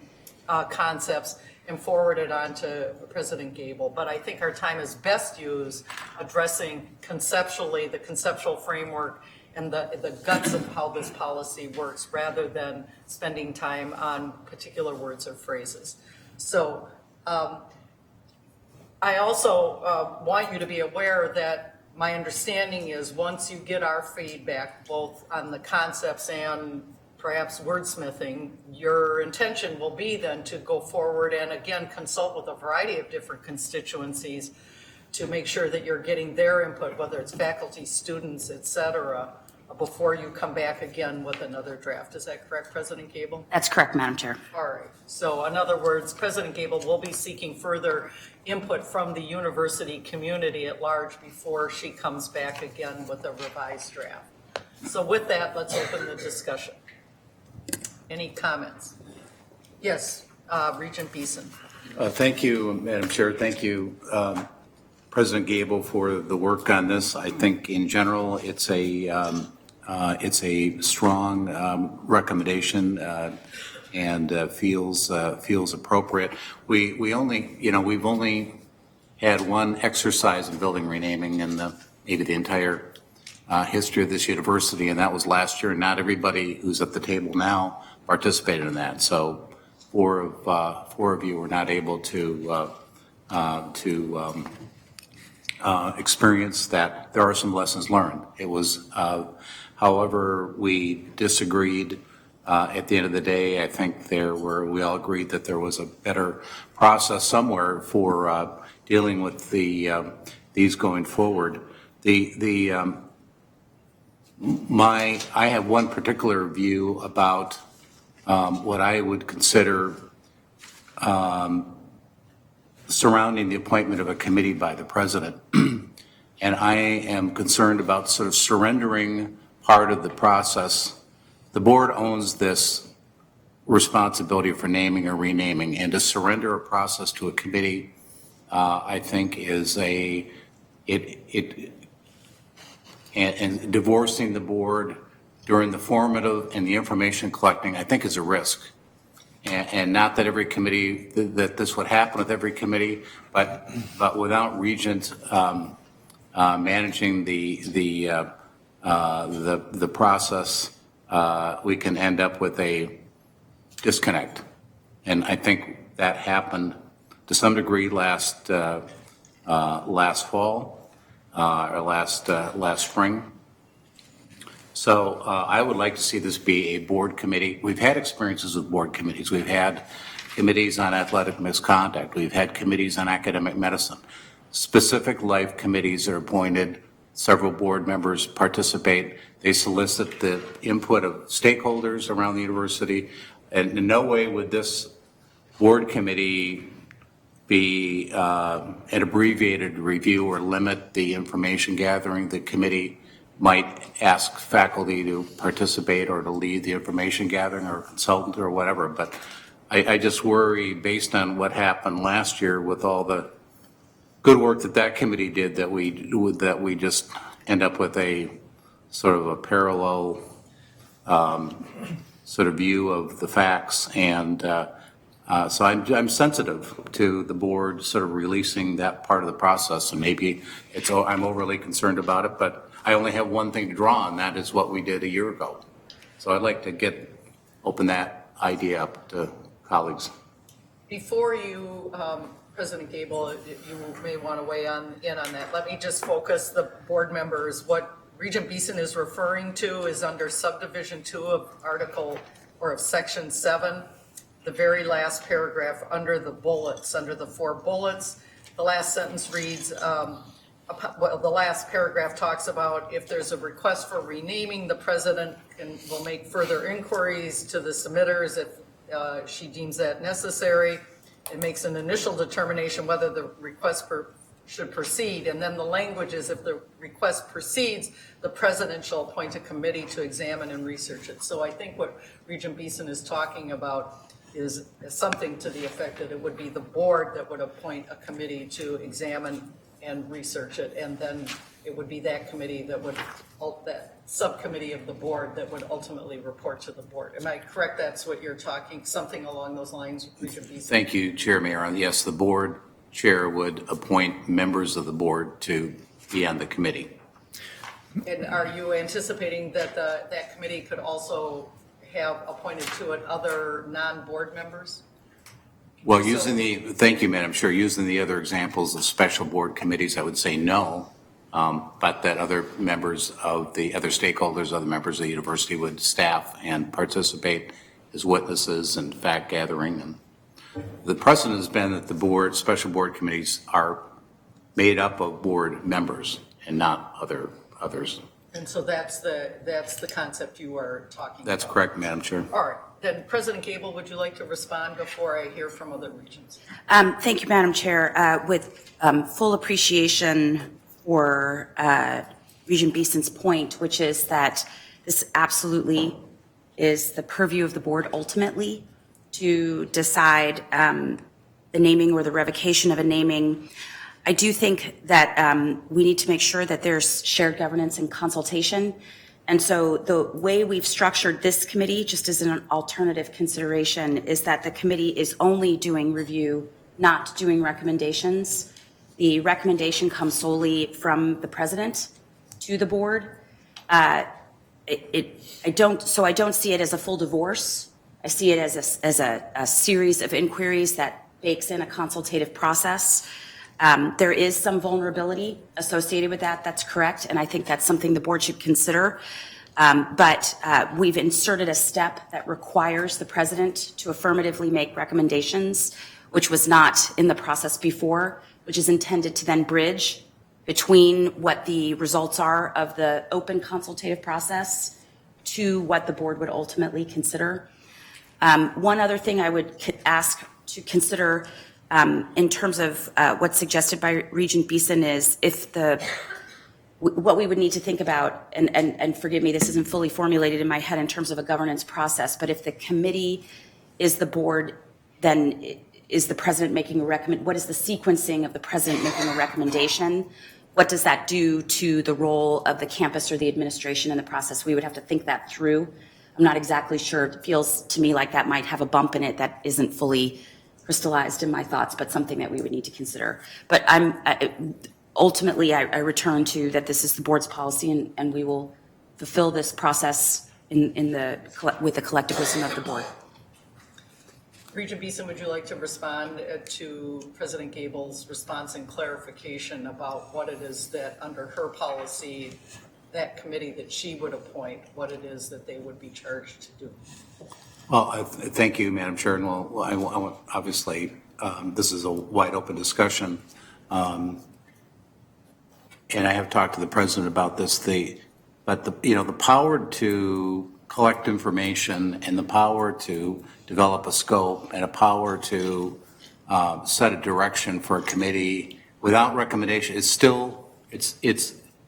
concepts and forward it on to President Gable. But I think our time is best used addressing conceptually the conceptual framework and the guts of how this policy works, rather than spending time on particular words or phrases. So I also want you to be aware that my understanding is once you get our feedback, both on the concepts and perhaps wordsmithing, your intention will be then to go forward and again consult with a variety of different constituencies to make sure that you're getting their input, whether it's faculty, students, et cetera, before you come back again with another draft. Is that correct, President Gable? That's correct, Madam Chair. All right. So in other words, President Gable will be seeking further input from the university community at large before she comes back again with a revised draft. So with that, let's open the discussion. Any comments? Yes, Regent Beeson. Thank you, Madam Chair. Thank you, President Gable, for the work on this. I think in general, it's a strong recommendation and feels appropriate. We've only had one exercise in building renaming in maybe the entire history of this university, and that was last year. Not everybody who's at the table now participated in that. So four of you were not able to experience that. There are some lessons learned. It was, however, we disagreed. At the end of the day, I think we all agreed that there was a better process somewhere for dealing with these going forward. I have one particular view about what I would consider surrounding the appointment of a committee by the president. And I am concerned about sort of surrendering part of the process. The board owns this responsibility for naming or renaming, and to surrender a process to a committee, I think is and divorcing the board during the formative and the information collecting, I think is a risk. And not that every committee, that this would happen with every committee, but without Regent managing the process, we can end up with a disconnect. And I think that happened to some degree last fall or last spring. So I would like to see this be a board committee. We've had experiences with board committees. We've had committees on athletic misconduct. We've had committees on academic medicine. Specific life committees are appointed. Several board members participate. They solicit the input of stakeholders around the university. And in no way would this board committee be an abbreviated review or limit the information gathering. The committee might ask faculty to participate or to lead the information gathering or consultant or whatever. But I just worry, based on what happened last year with all the good work that committee did, that we just end up with a sort of a parallel sort of view of the facts. And so I'm sensitive to the board sort of releasing that part of the process. And maybe I'm overly concerned about it, but I only have one thing to draw on. That is what we did a year ago. So I'd like to open that idea up to colleagues. Before you, President Gable, you may want to weigh in on that. Let me just focus the board members. What Regent Beeson is referring to is under subdivision 2 of article or of section 7, the very last paragraph under the bullets, under the 4 bullets. The last sentence reads, the last paragraph talks about if there's a request for renaming, the president will make further inquiries to the submitters if she deems that necessary. It makes an initial determination whether the request should proceed. And then the language is if the request proceeds, the president shall appoint a committee to examine and research it. So I think what Regent Beeson is talking about is something to the effect that it would be the board that would appoint a committee to examine and research it and then it would be that committee that would, that subcommittee of the board that would ultimately report to the board. Am I correct? That's what you're talking, something along those lines? Regent Beeson? Thank you, Chair Mayor. Yes, the board chair would appoint members of the board to be on the committee. And are you anticipating that that committee could also have appointed to it other non-board members? Well, thank you, Madam Chair, using the other examples of special board committees, I would say no, but that other members of the other stakeholders, other members of the university would staff and participate as witnesses and fact gathering. And the precedent has been that the special board committees are made up of board members and not others. And so that's the concept you are talking about? That's correct, Madam Chair. All right. Then President Gable, would you like to respond before I hear from other regions? Thank you, Madam Chair. With full appreciation for Regent Beeson's point, which is that this absolutely is the purview of the board ultimately to decide the naming or the revocation of a naming. I do think that we need to make sure that there's shared governance and consultation. And so the way we've structured this committee, just as an alternative consideration, is that the committee is only doing review, not doing recommendations. The recommendation comes solely from the president to the board. I don't see it as a full divorce. I see it as a series of inquiries that bakes in a consultative process. There is some vulnerability associated with that. That's correct. And I think that's something the board should consider. But we've inserted a step that requires the president to affirmatively make recommendations, which was not in the process before, which is intended to then bridge between what the results are of the open consultative process to what the board would ultimately consider. One other thing I would ask to consider in terms of what's suggested by Regent Beeson is what we would need to think about, and forgive me, this isn't fully formulated in my head in terms of a governance process, but if the committee is the board, then is the president making a what is the sequencing of the president making a recommendation? What does that do to the role of the campus or the administration in the process? We would have to think that through. I'm not exactly sure. It feels to me like that might have a bump in it that isn't fully crystallized in my thoughts, but something that we would need to consider. But ultimately, I return to that this is the board's policy, and we will fulfill this process with the collective wisdom of the board. Regent Beeson, would you like to respond to President Gable's response and clarification about what it is that under her policy, that committee that she would appoint, what it is that they would be charged to do? Well, thank you, Madam Chair. And obviously, this is a wide open discussion. And I have talked to the president about this. The power to collect information and the power to develop a scope and a power to set a direction for a committee without recommendation is still,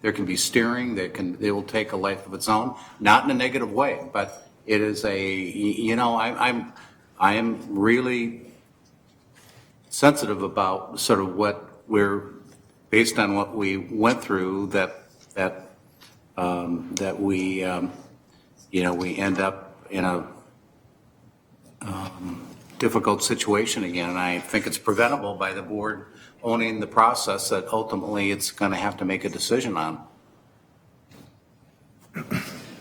there can be steering, they will take a life of its own, not in a negative way, but it is I am really sensitive about sort of what we're, based on what we went through, that we end up in a difficult situation again. And I think it's preventable by the board owning the process that ultimately it's going to have to make a decision on.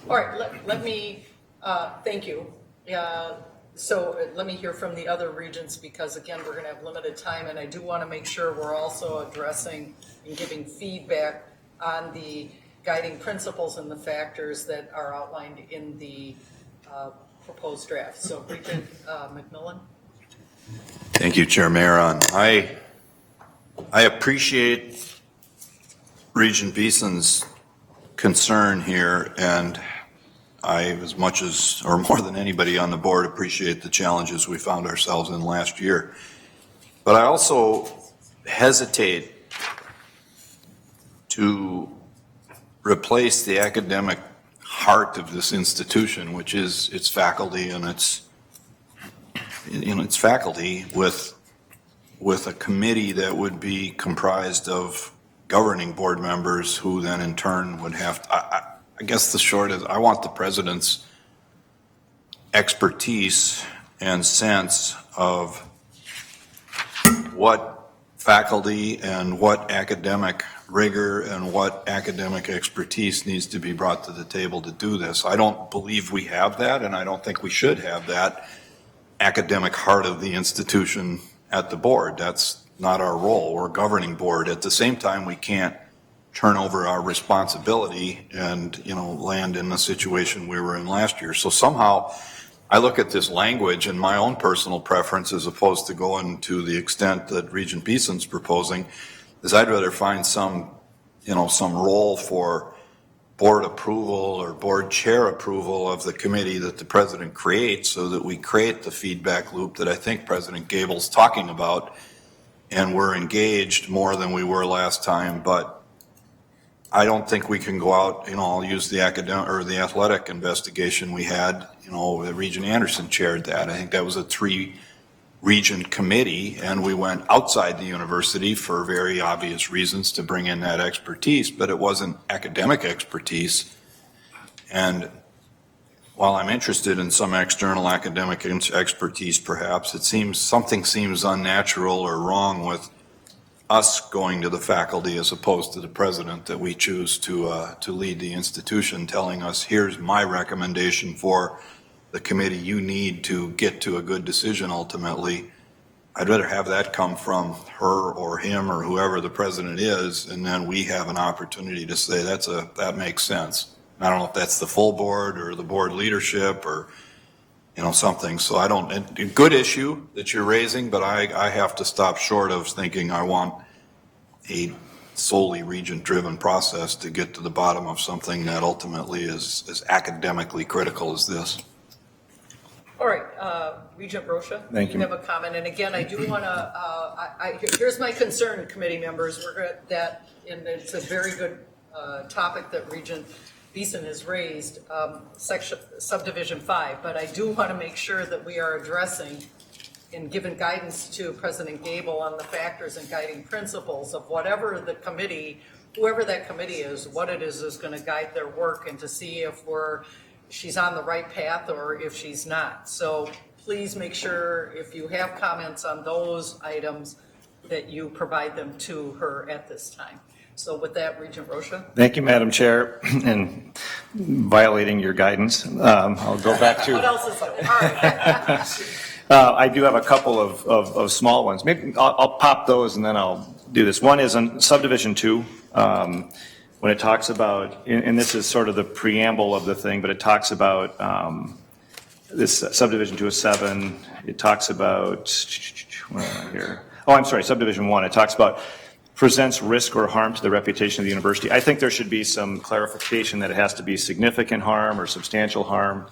All right, let me, thank you. So let me hear from the other regents, because again, we're going to have limited time, and I do want to make sure we're also addressing and giving feedback on the guiding principles and the factors that are outlined in the proposed draft. So Regent McMillan. Thank you, Chair Maron. I appreciate Regent Beeson's concern here, and I, as much as, or more than anybody on the board, appreciate the challenges we found ourselves in last year. But I also hesitate to replace the academic heart of this institution, which is its faculty and its faculty, with a committee that would be comprised of governing board members who then in turn would have, I guess the short is, I want the president's expertise and sense of what faculty and what academic rigor and what academic expertise needs to be brought to the table to do this. I don't believe we have that, and I don't think we should have that academic heart of the institution at the board. That's not our role. We're a governing board. At the same time, we can't turn over our responsibility and, land in the situation we were in last year. So somehow I look at this language and my own personal preference, as opposed to going to the extent that Regent Beeson's proposing, is I'd rather find some role for board approval or board chair approval of the committee that the president creates, so that we create the feedback loop that I think President Gable's talking about, and we're engaged more than we were last time. But I don't think we can go out, I'll use the academic or the athletic investigation we had, Regent Anderson chaired that. I think that was a 3-region committee, and we went outside the university for very obvious reasons to bring in that expertise, but it wasn't academic expertise. And while I'm interested in some external academic expertise, perhaps, something seems unnatural or wrong with us going to the faculty as opposed to the president, that we choose to lead the institution, telling us, here's my recommendation for the committee you need to get to a good decision ultimately. I'd rather have that come from her or him or whoever the president is, and then we have an opportunity to say that makes sense. I don't know if that's the full board or the board leadership or something. So a good issue that you're raising, but I have to stop short of thinking I want a solely regent-driven process to get to the bottom of something that ultimately is as academically critical as this. All right, Regent Rocha. Thank you. You have a comment, and again, I do want to, here's my concern, committee members, and it's a very good topic that Regent Beeson has raised, subdivision 5, but I do want to make sure that we are addressing and giving guidance to President Gable on the factors and guiding principles of whatever the committee, whoever that committee is, what it is going to guide their work, and to see if she's on the right path or if she's not. So please make sure if you have comments on those items that you provide them to her at this time. So with that, Regent Rocha. Thank you, Madam Chair, and violating your guidance. I'll go back to. What else is there? All right. I do have a couple of small ones. Maybe I'll pop those and then I'll do this. One is on subdivision 2, when it talks about, and this is sort of the preamble of the thing, but it talks about this subdivision 2 of 7. It talks about, where am I here? Oh, I'm sorry, subdivision 1. It talks about presents risk or harm to the reputation of the university. I think there should be some clarification that it has to be significant harm or substantial harm.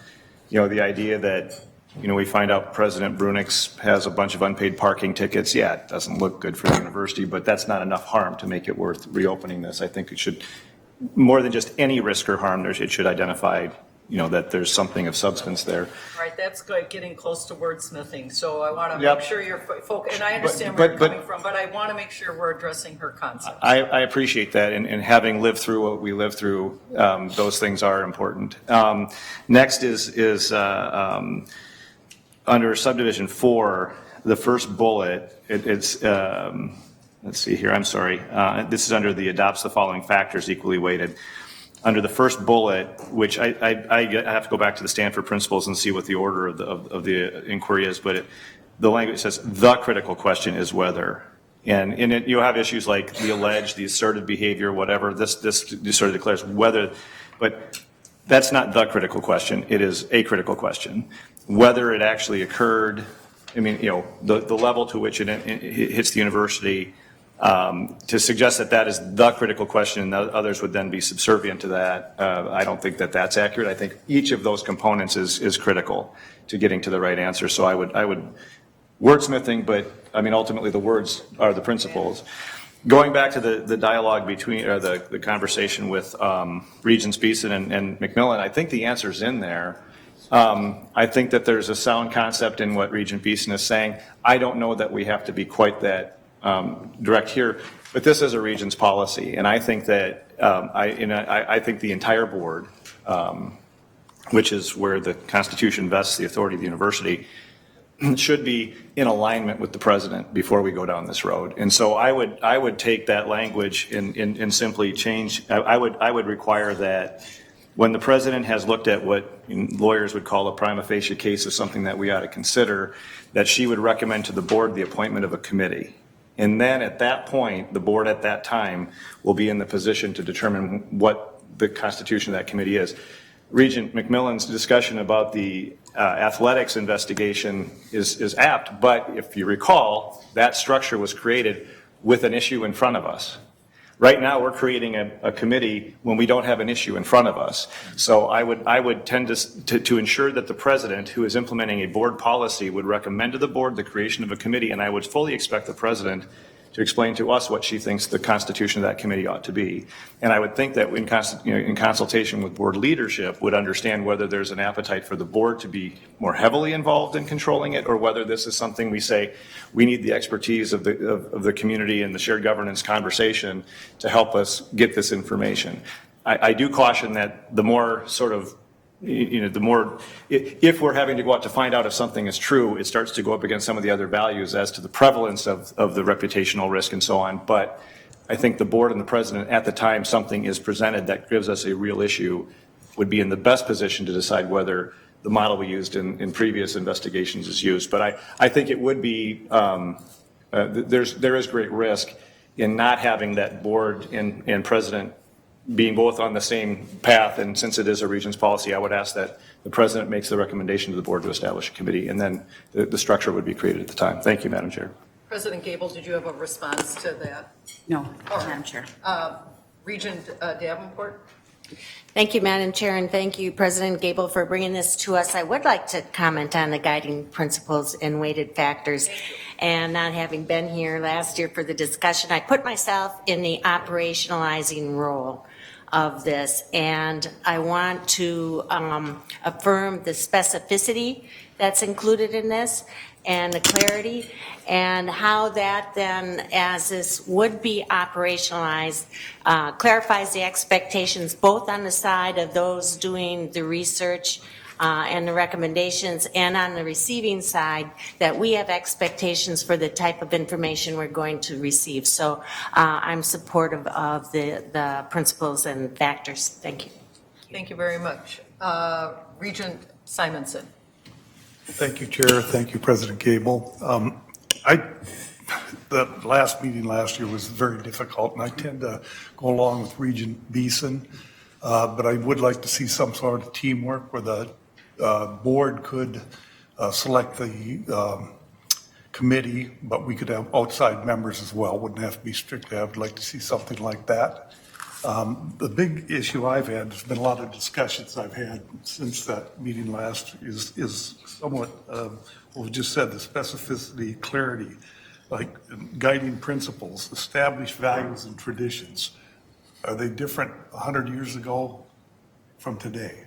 The idea that, we find out President Brunix has a bunch of unpaid parking tickets. Yeah, it doesn't look good for the university, but that's not enough harm to make it worth reopening this. I think it should, more than just any risk or harm, it should identify, that there's something of substance there. All right, that's good, getting close to wordsmithing. So I want to Yep. make sure you're focused, and I understand where you're coming from, but I want to make sure we're addressing her concept. I appreciate that, and having lived through what we lived through, those things are important. Next is under subdivision 4, the first bullet, it's, let's see here, I'm sorry. This is under the adopts the following factors equally weighted. Under the first bullet, which I have to go back to the Stanford principles and see what the order of the inquiry is, but the language says the critical question is whether. And in it, you have issues like the alleged, the asserted behavior, whatever. This sort of declares whether, but that's not the critical question. It is a critical question. Whether it actually occurred, I mean, the level to which it hits the university, to suggest that is the critical question and others would then be subservient to that, I don't think that that's accurate. I think each of those components is critical to getting to the right answer. So I would wordsmithing, but I mean, ultimately the words are the principles. Going back to the dialogue between, or the conversation with Regents Beeson and McMillan, I think the answer's in there. I think that there's a sound concept in what Regent Beeson is saying. I don't know that we have to be quite that direct here. But this is a Regents policy, and I think that, I think the entire board, which is where the Constitution vests the authority of the university, should be in alignment with the president before we go down this road. And so I would take that language and simply change, I would require that when the president has looked at what lawyers would call a prima facie case of something that we ought to consider, that she would recommend to the board the appointment of a committee. And then at that point, the board at that time will be in the position to determine what the constitution of that committee is. Regent McMillan's discussion about the athletics investigation is apt, but if you recall, that structure was created with an issue in front of us. Right now, we're creating a committee when we don't have an issue in front of us. So I would tend to ensure that the president, who is implementing a board policy, would recommend to the board the creation of a committee, and I would fully expect the president to explain to us what she thinks the constitution of that committee ought to be. And I would think that in consultation with board leadership would understand whether there's an appetite for the board to be more heavily involved in controlling it, or whether this is something we say we need the expertise of the community and the shared governance conversation to help us get this information. I do caution that the more sort of the more, if we're having to go out to find out if something is true, it starts to go up against some of the other values as to the prevalence of the reputational risk and so on. But I think the board and the president, at the time something is presented that gives us a real issue, would be in the best position to decide whether the model we used in previous investigations is used. But I think it would be, there is great risk in not having that board and president being both on the same path, and since it is a Regents policy, I would ask that the president makes the recommendation to the board to establish a committee, and then the structure would be created at the time. Thank you, Madam Chair. President Gable, did you have a response to that? No, Madam Chair. Regent Davenport? Thank you, Madam Chair, and thank you, President Gable, for bringing this to us. I would like to comment on the guiding principles and weighted factors. And not having been here last year for the discussion, I put myself in the operationalizing role of this, and I want to affirm the specificity that's included in this and the clarity, and how that then, as this would be operationalized, clarifies the expectations both on the side of those doing the research and the recommendations, and on the receiving side, that we have expectations for the type of information we're going to receive. So I'm supportive of the principles and factors. Thank you. Thank you very much. Regent Simonson. Thank you, Chair. Thank you, President Gable. The last meeting last year was very difficult, and I tend to go along with Regent Beeson, but I would like to see some sort of teamwork where the board could select the committee, but we could have outside members as well. Wouldn't have to be strictly. I would like to see something like that. The big issue I've had, there's been a lot of discussions I've had since that meeting last, is somewhat what we just said, the specificity, clarity, like guiding principles, established values and traditions. Are they different 100 years ago from today?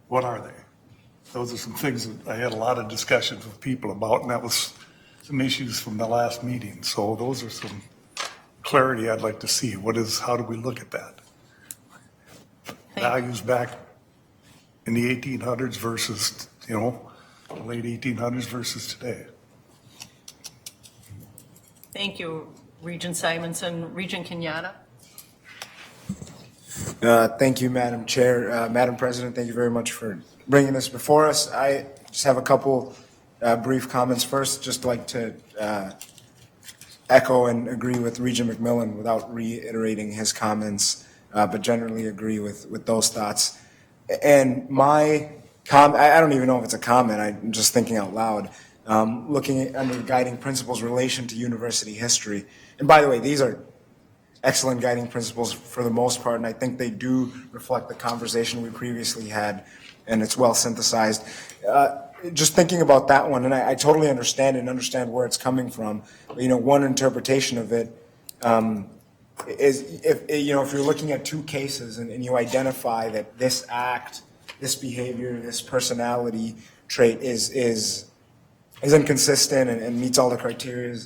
What are they? Those are some things that I had a lot of discussions with people about, and that was some issues from the last meeting. So those are some clarity I'd like to see. How do we look at that? Values back in the 1800s versus, the late 1800s versus today. Thank you, Regent Simonson. Regent Kenyatta? Thank you, Madam Chair. Madam President, thank you very much for bringing this before us. I just have a couple brief comments. First, just like to echo and agree with Regent McMillan without reiterating his comments, but generally agree with those thoughts. And my I don't even know if it's a comment, I'm just thinking out loud, looking at under guiding principles relation to university history. And by the way, these are excellent guiding principles for the most part, and I think they do reflect the conversation we previously had, and it's well synthesized. Just thinking about that one, and I totally understand and understand where it's coming from. One interpretation of it is if you're looking at two cases and you identify that this act, this behavior, this personality trait is inconsistent and meets all the criteria,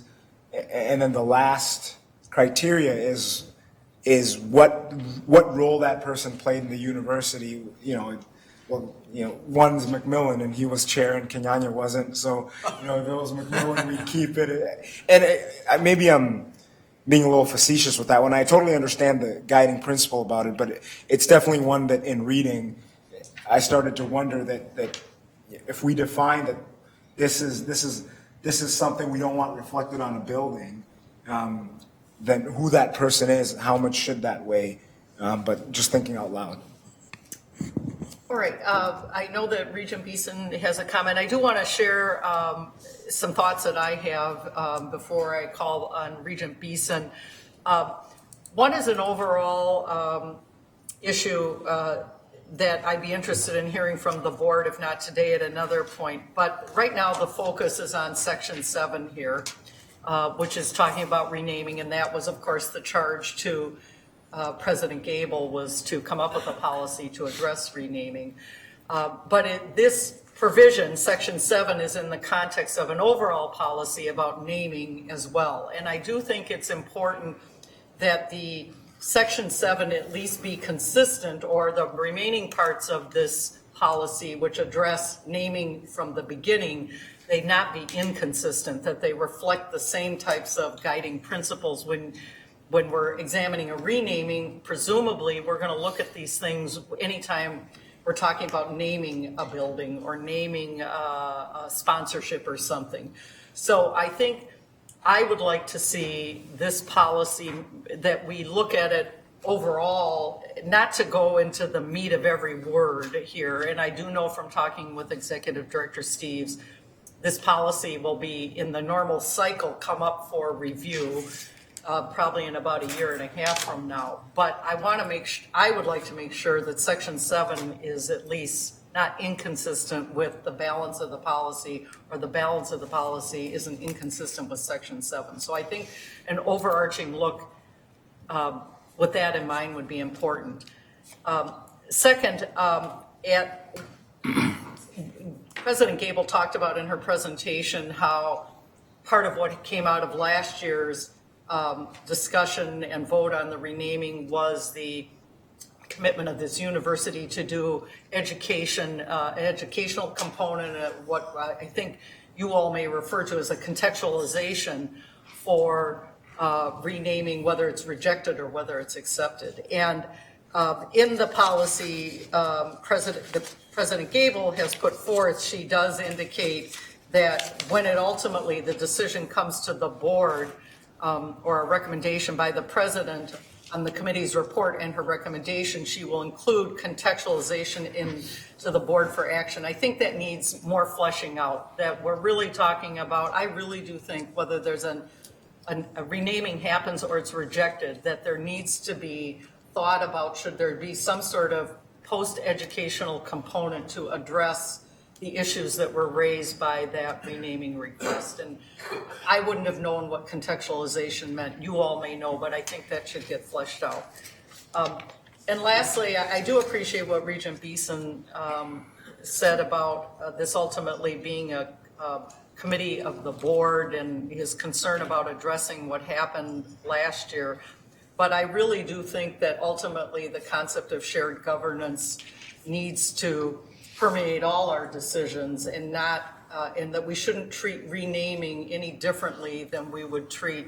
and then the last criteria is what role that person played in the university. One's McMillan and he was chair and Kenyanya wasn't. So, if it was McMillan, we keep it. And maybe I'm being a little facetious with that one. I totally understand the guiding principle about it, but it's definitely one that in reading, I started to wonder that if we define that this is something we don't want reflected on a building, then who that person is, how much should that weigh? But just thinking out loud. All right, I know that Regent Beeson has a comment. I do want to share some thoughts that I have before I call on Regent Beeson. One is an overall issue that I'd be interested in hearing from the board, if not today at another point. But right now the focus is on Section 7 here, which is talking about renaming, and that was, of course, the charge to President Gable was to come up with a policy to address renaming. But this provision, Section 7, is in the context of an overall policy about naming as well. And I do think it's important that the Section 7 at least be consistent, or the remaining parts of this policy which address naming from the beginning, they not be inconsistent, that they reflect the same types of guiding principles. When we're examining a renaming, presumably we're going to look at these things anytime we're talking about naming a building or naming a sponsorship or something. So I think I would like to see this policy, that we look at it overall, not to go into the meat of every word here. And I do know from talking with Executive Director Steves, this policy will be in the normal cycle, come up for review, probably in about a year and a half from now. But I would like to make sure that Section 7 is at least not inconsistent with the balance of the policy, or the balance of the policy isn't inconsistent with Section 7. So I think an overarching look with that in mind would be important. Second, President Gable talked about in her presentation how part of what came out of last year's discussion and vote on the renaming was the commitment of this university to do education, an educational component of what I think you all may refer to as a contextualization for renaming, whether it's rejected or whether it's accepted. And in the policy, President Gable has put forth, she does indicate that when it ultimately, the decision comes to the board, or a recommendation by the president on the committee's report and her recommendation, she will include contextualization into the board for action. I think that needs more fleshing out, that we're really talking about, I really do think whether there's a renaming happens or it's rejected, that there needs to be thought about, should there be some sort of post-educational component to address the issues that were raised by that renaming request. And I wouldn't have known what contextualization meant. You all may know, but I think that should get fleshed out. And lastly, I do appreciate what Regent Beeson said about this ultimately being a committee of the board, and his concern about addressing what happened last year. But I really do think that ultimately the concept of shared governance needs to permeate all our decisions, and not, and that we shouldn't treat renaming any differently than we would treat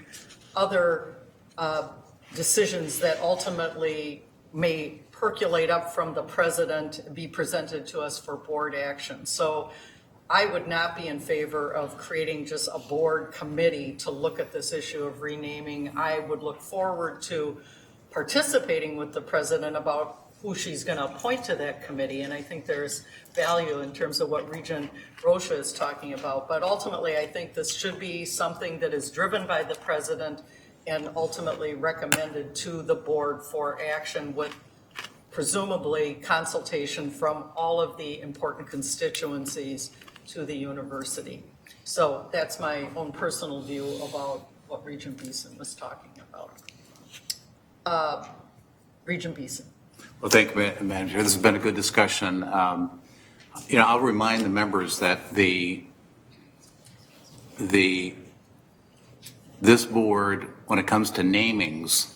other decisions that ultimately may percolate up from the president, be presented to us for board action. So I would not be in favor of creating just a board committee to look at this issue of renaming. I would look forward to participating with the president about who she's going to appoint to that committee, and I think there's value in terms of what Regent Rocha is talking about. But ultimately, I think this should be something that is driven by the president and ultimately recommended to the board for action, with presumably consultation from all of the important constituencies to the university. So that's my own personal view about what Regent Beeson was talking about. Regent Beeson. Well, thank you, Madam Chair. This has been a good discussion. I'll remind the members that the this board, when it comes to namings,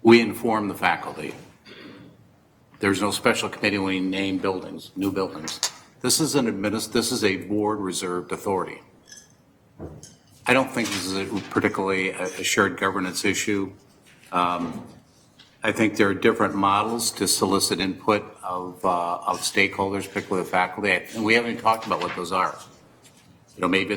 we inform the faculty. There's no special committee when we name buildings, new buildings. This is a board reserved authority. I don't think this is particularly a shared governance issue. I think there are different models to solicit input of stakeholders, particularly the faculty, and we haven't even talked about what those are. You know, maybe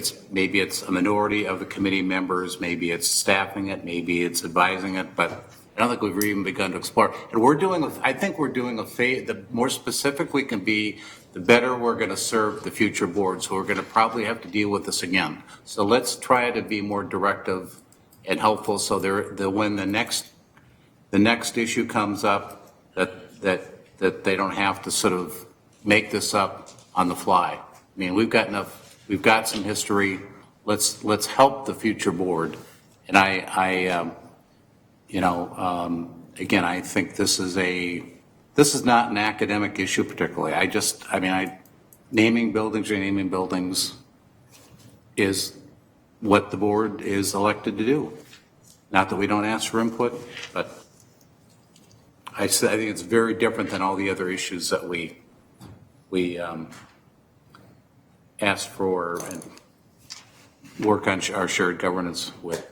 it's a minority of the committee members, maybe it's staffing it, maybe it's advising it, but I don't think we've even begun to explore. And I think we're doing the more specific we can be, the better we're going to serve the future board. So we're going to probably have to deal with this again. So let's try to be more directive and helpful, so when the next issue comes up, that they don't have to sort of make this up on the fly. I mean, we've got some history. Let's help the future board. And again, I think this is not an academic issue particularly. Naming buildings is what the board is elected to do. Not that we don't ask for input, but I think it's very different than all the other issues that we ask for and work on our shared governance with.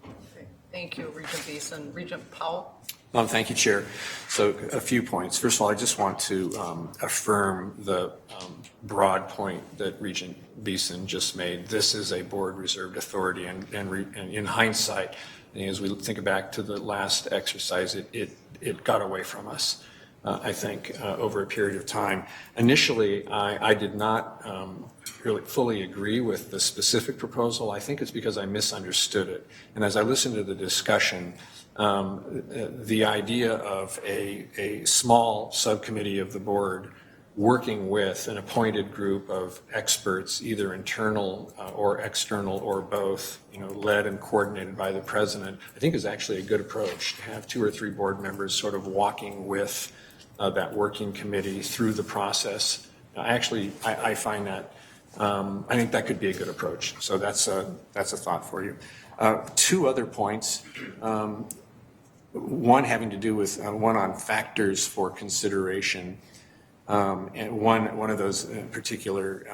Okay. Thank you, Regent Beeson. Regent Powell? Thank you, Chair. So a few points. First of all, I just want to affirm the broad point that Regent Beeson just made. This is a board reserved authority, and in hindsight, as we think back to the last exercise, it got away from us, I think, over a period of time. Initially, I did not really fully agree with the specific proposal. I think it's because I misunderstood it. And as I listened to the discussion, the idea of a small subcommittee of the board working with an appointed group of experts, either internal or external or both, led and coordinated by the president, I think is actually a good approach, to have 2 or 3 board members sort of walking with that working committee through the process. I find that, I think that could be a good approach. So that's a thought for you. 2 other points. One having to do with one on factors for consideration. And one of those in particular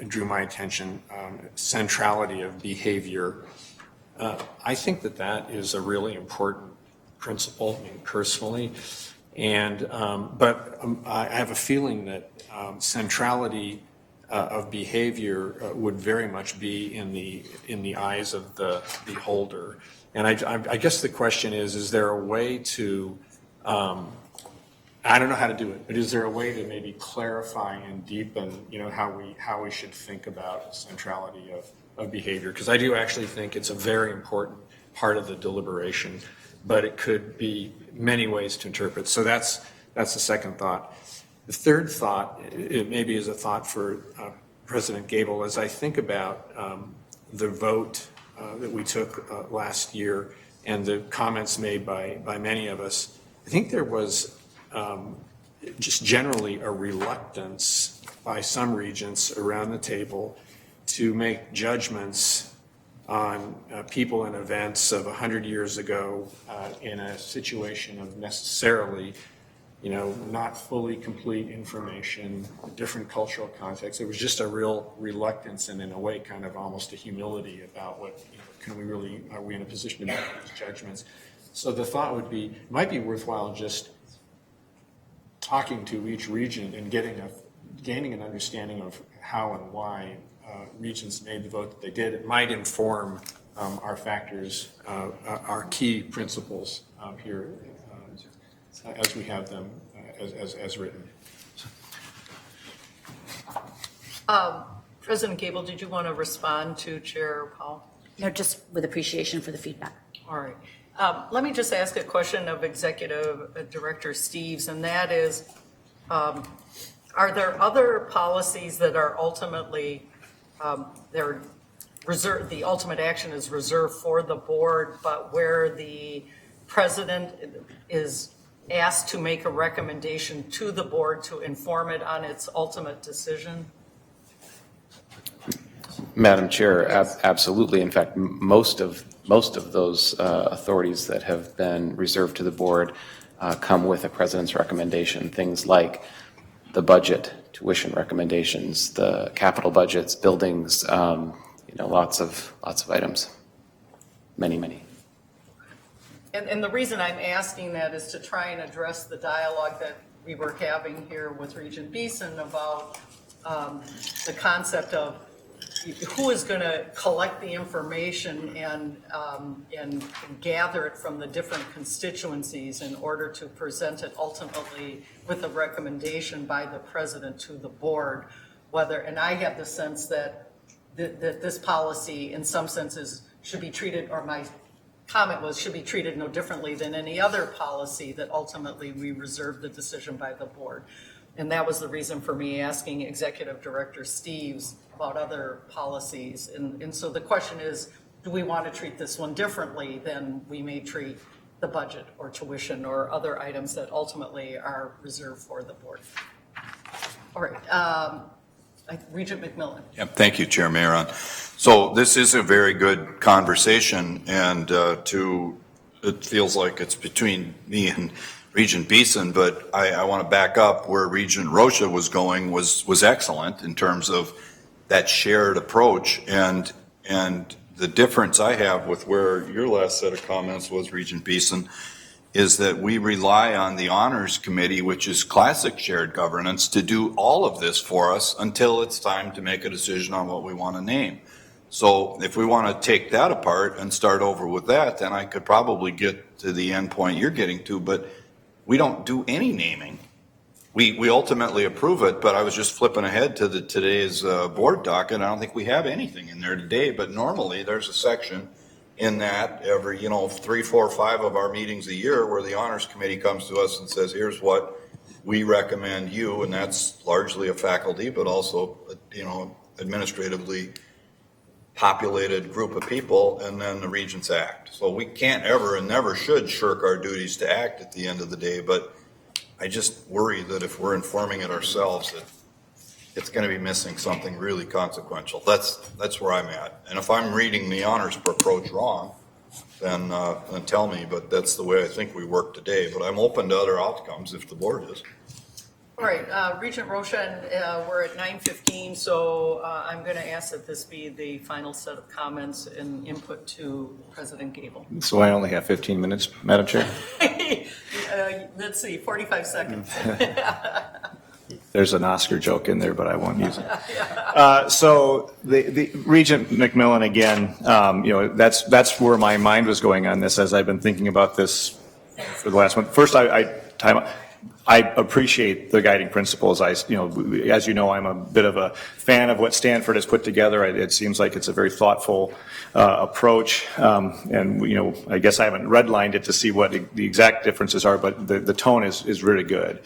drew my attention, centrality of behavior. I think that is a really important principle, personally. And but I have a feeling that centrality of behavior would very much be in the eyes of the beholder. And I guess the question is there a way to I don't know how to do it, but is there a way to maybe clarify and deepen, how we should think about centrality of behavior? Because I do actually think it's a very important part of the deliberation, but it could be many ways to interpret. So that's the second thought. The third thought, it maybe is a thought for President Gable, as I think about the vote that we took last year and the comments made by many of us. I think there was just generally a reluctance by some regents around the table to make judgments on people and events of 100 years ago in a situation of necessarily, not fully complete information, a different cultural context. It was just a real reluctance and, in a way, kind of almost a humility about what, are we in a position to make these judgments? So the thought would be, it might be worthwhile just talking to each region and gaining an understanding of how and why regions made the vote that they did. It might inform our factors, our key principles here as we have them as written. President Gable, did you want to respond to Chair Powell? No, just with appreciation for the feedback. All right. Let me just ask a question of Executive Director Steves, and that is, are there other policies that are ultimately, they're reserved, the ultimate action is reserved for the board, but where the president is asked to make a recommendation to the board to inform it on its ultimate decision? Madam Chair, absolutely. In fact, most of those authorities that have been reserved to the board come with a president's recommendation. Things like the budget, tuition recommendations, the capital budgets, buildings, lots of items. Many. And the reason I'm asking that is to try and address the dialogue that we were having here with Regent Beeson about the concept of who is going to collect the information and gather it from the different constituencies in order to present it ultimately with a recommendation by the president to the board. And I have the sense that this policy in some senses should be treated, or my comment was, should be treated no differently than any other policy that ultimately we reserve the decision by the board. And that was the reason for me asking Executive Director Steves about other policies. And so the question is, do we want to treat this one differently than we may treat the budget or tuition or other items that ultimately are reserved for the board? All right. Regent McMillan. Yep, thank you, Chair Mayeron. So this is a very good conversation, and it feels like it's between me and Regent Beeson, but I want to back up where Regent Rocha was going was excellent in terms of that shared approach, and the difference I have with where your last set of comments was, Regent Beeson, is that we rely on the Honors Committee, which is classic shared governance, to do all of this for us until it's time to make a decision on what we want to name. So if we want to take that apart and start over with that, then I could probably get to the end point you're getting to, but we don't do any naming. We ultimately approve it, but I was just flipping ahead to today's board docket. I don't think we have anything in there today, but normally there's a section in that every, 3, 4, 5 of our meetings a year where the Honors Committee comes to us and says, here's what we recommend you, and that's largely a faculty, but also, administratively populated group of people, and then the Regents act. So we can't ever and never should shirk our duties to act at the end of the day, but I just worry that if we're informing it ourselves, that it's going to be missing something really consequential. That's where I'm at. And if I'm reading the honors approach wrong, then tell me, but that's the way I think we work today. But I'm open to other outcomes if the board is. All right, Regent Roshan, we're at 9:15, so I'm going to ask that this be the final set of comments and input to President Gable. So I only have 15 minutes, Madam Chair? Let's see, 45 seconds. There's an Oscar joke in there, but I won't use it. So the Regent McMillan, again, that's where my mind was going on this as I've been thinking about this for the last one. First, I appreciate the guiding principles. As you know, I'm a bit of a fan of what Stanford has put together. It seems like it's a very thoughtful approach, and I guess I haven't redlined it to see what the exact differences are, but the tone is really good.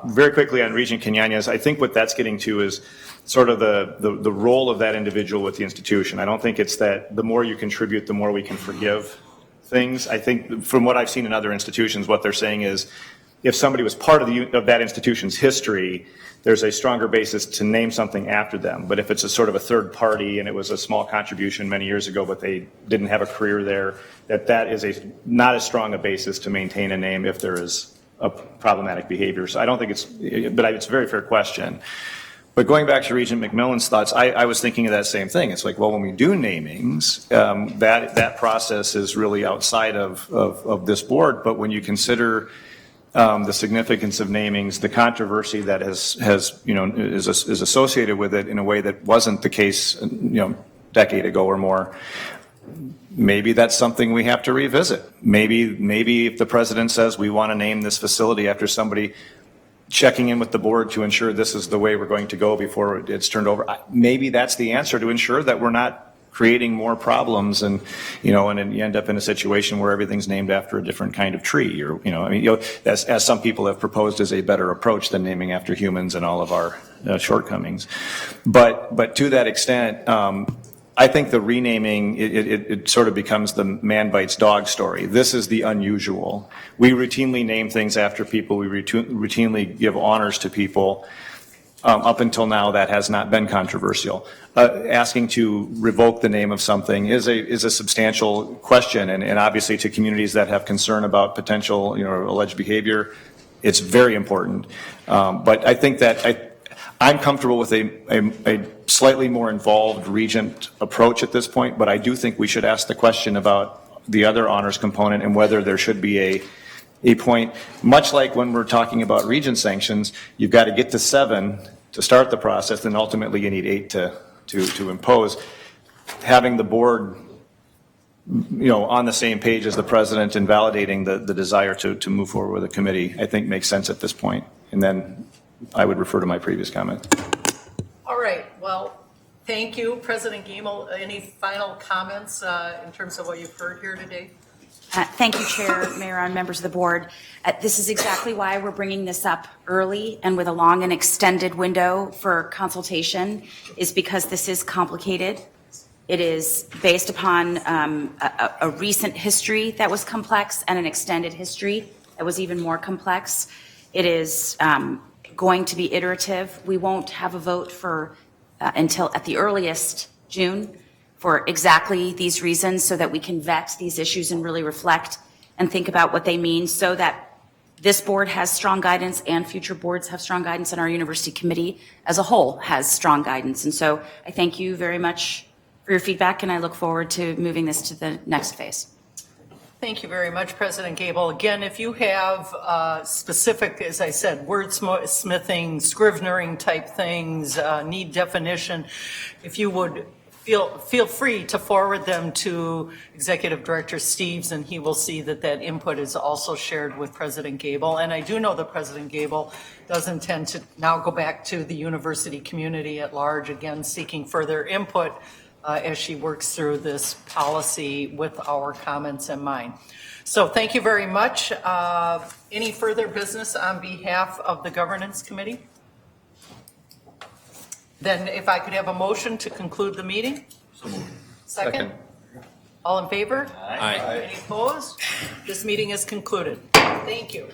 Very quickly on Regent Quinonez, I think what that's getting to is sort of the role of that individual with the institution. I don't think it's that the more you contribute, the more we can forgive things. I think from what I've seen in other institutions, what they're saying is, if somebody was part of that institution's history, there's a stronger basis to name something after them. But if it's a sort of a third party and it was a small contribution many years ago, but they didn't have a career there, that is not as strong a basis to maintain a name if there is a problematic behavior. So I don't think it's a very fair question. But going back to Regent McMillan's thoughts, I was thinking of that same thing. It's like, well, when we do namings, that process is really outside of this board. But when you consider the significance of namings, the controversy that is associated with it in a way that wasn't the case, decade ago or more. Maybe that's something we have to revisit. Maybe if the president says we want to name this facility after somebody, checking in with the board to ensure this is the way we're going to go before it's turned over. Maybe that's the answer to ensure that we're not creating more problems and you end up in a situation where everything's named after a different kind of tree as some people have proposed as a better approach than naming after humans and all of our shortcomings. But to that extent, I think the renaming, it sort of becomes the man bites dog story. This is the unusual. We routinely name things after people. We routinely give honors to people. Up until now, that has not been controversial. Asking to revoke the name of something is a substantial question, and obviously to communities that have concern about potential, alleged behavior, it's very important. But I think that I'm comfortable with a slightly more involved Regent approach at this point, but I do think we should ask the question about the other honors component and whether there should be a point, much like when we're talking about Regent sanctions, you've got to get to 7 to start the process, and ultimately you need 8 to impose. Having the board, on the same page as the president and validating the desire to move forward with a committee, I think makes sense at this point. And then I would refer to my previous comment. All right, well, thank you, President Giemel. Any final comments in terms of what you've heard here today? Thank you, Chair, Mayor, and members of the board. This is exactly why we're bringing this up early and with a long and extended window for consultation, is because this is complicated. It is based upon a recent history that was complex and an extended history that was even more complex. It is going to be iterative. We won't have a vote for until at the earliest June, for exactly these reasons, so that we can vet these issues and really reflect and think about what they mean, so that this board has strong guidance and future boards have strong guidance, and our university committee as a whole has strong guidance. And so I thank you very much for your feedback, and I look forward to moving this to the next phase. Thank you very much, President Gable. Again, if you have specific, as I said, wordsmithing, scrivenering type things, need definition, if you would feel free to forward them to Executive Director Steves, and he will see that input is also shared with President Gable. And I do know that President Gable does intend to now go back to the university community at large, again, seeking further input as she works through this policy with our comments in mind. So thank you very much. Any further business on behalf of the Governance Committee? Then if I could have a motion to conclude the meeting? Second? All in favor? Aye. Any opposed? This meeting is concluded. Thank you.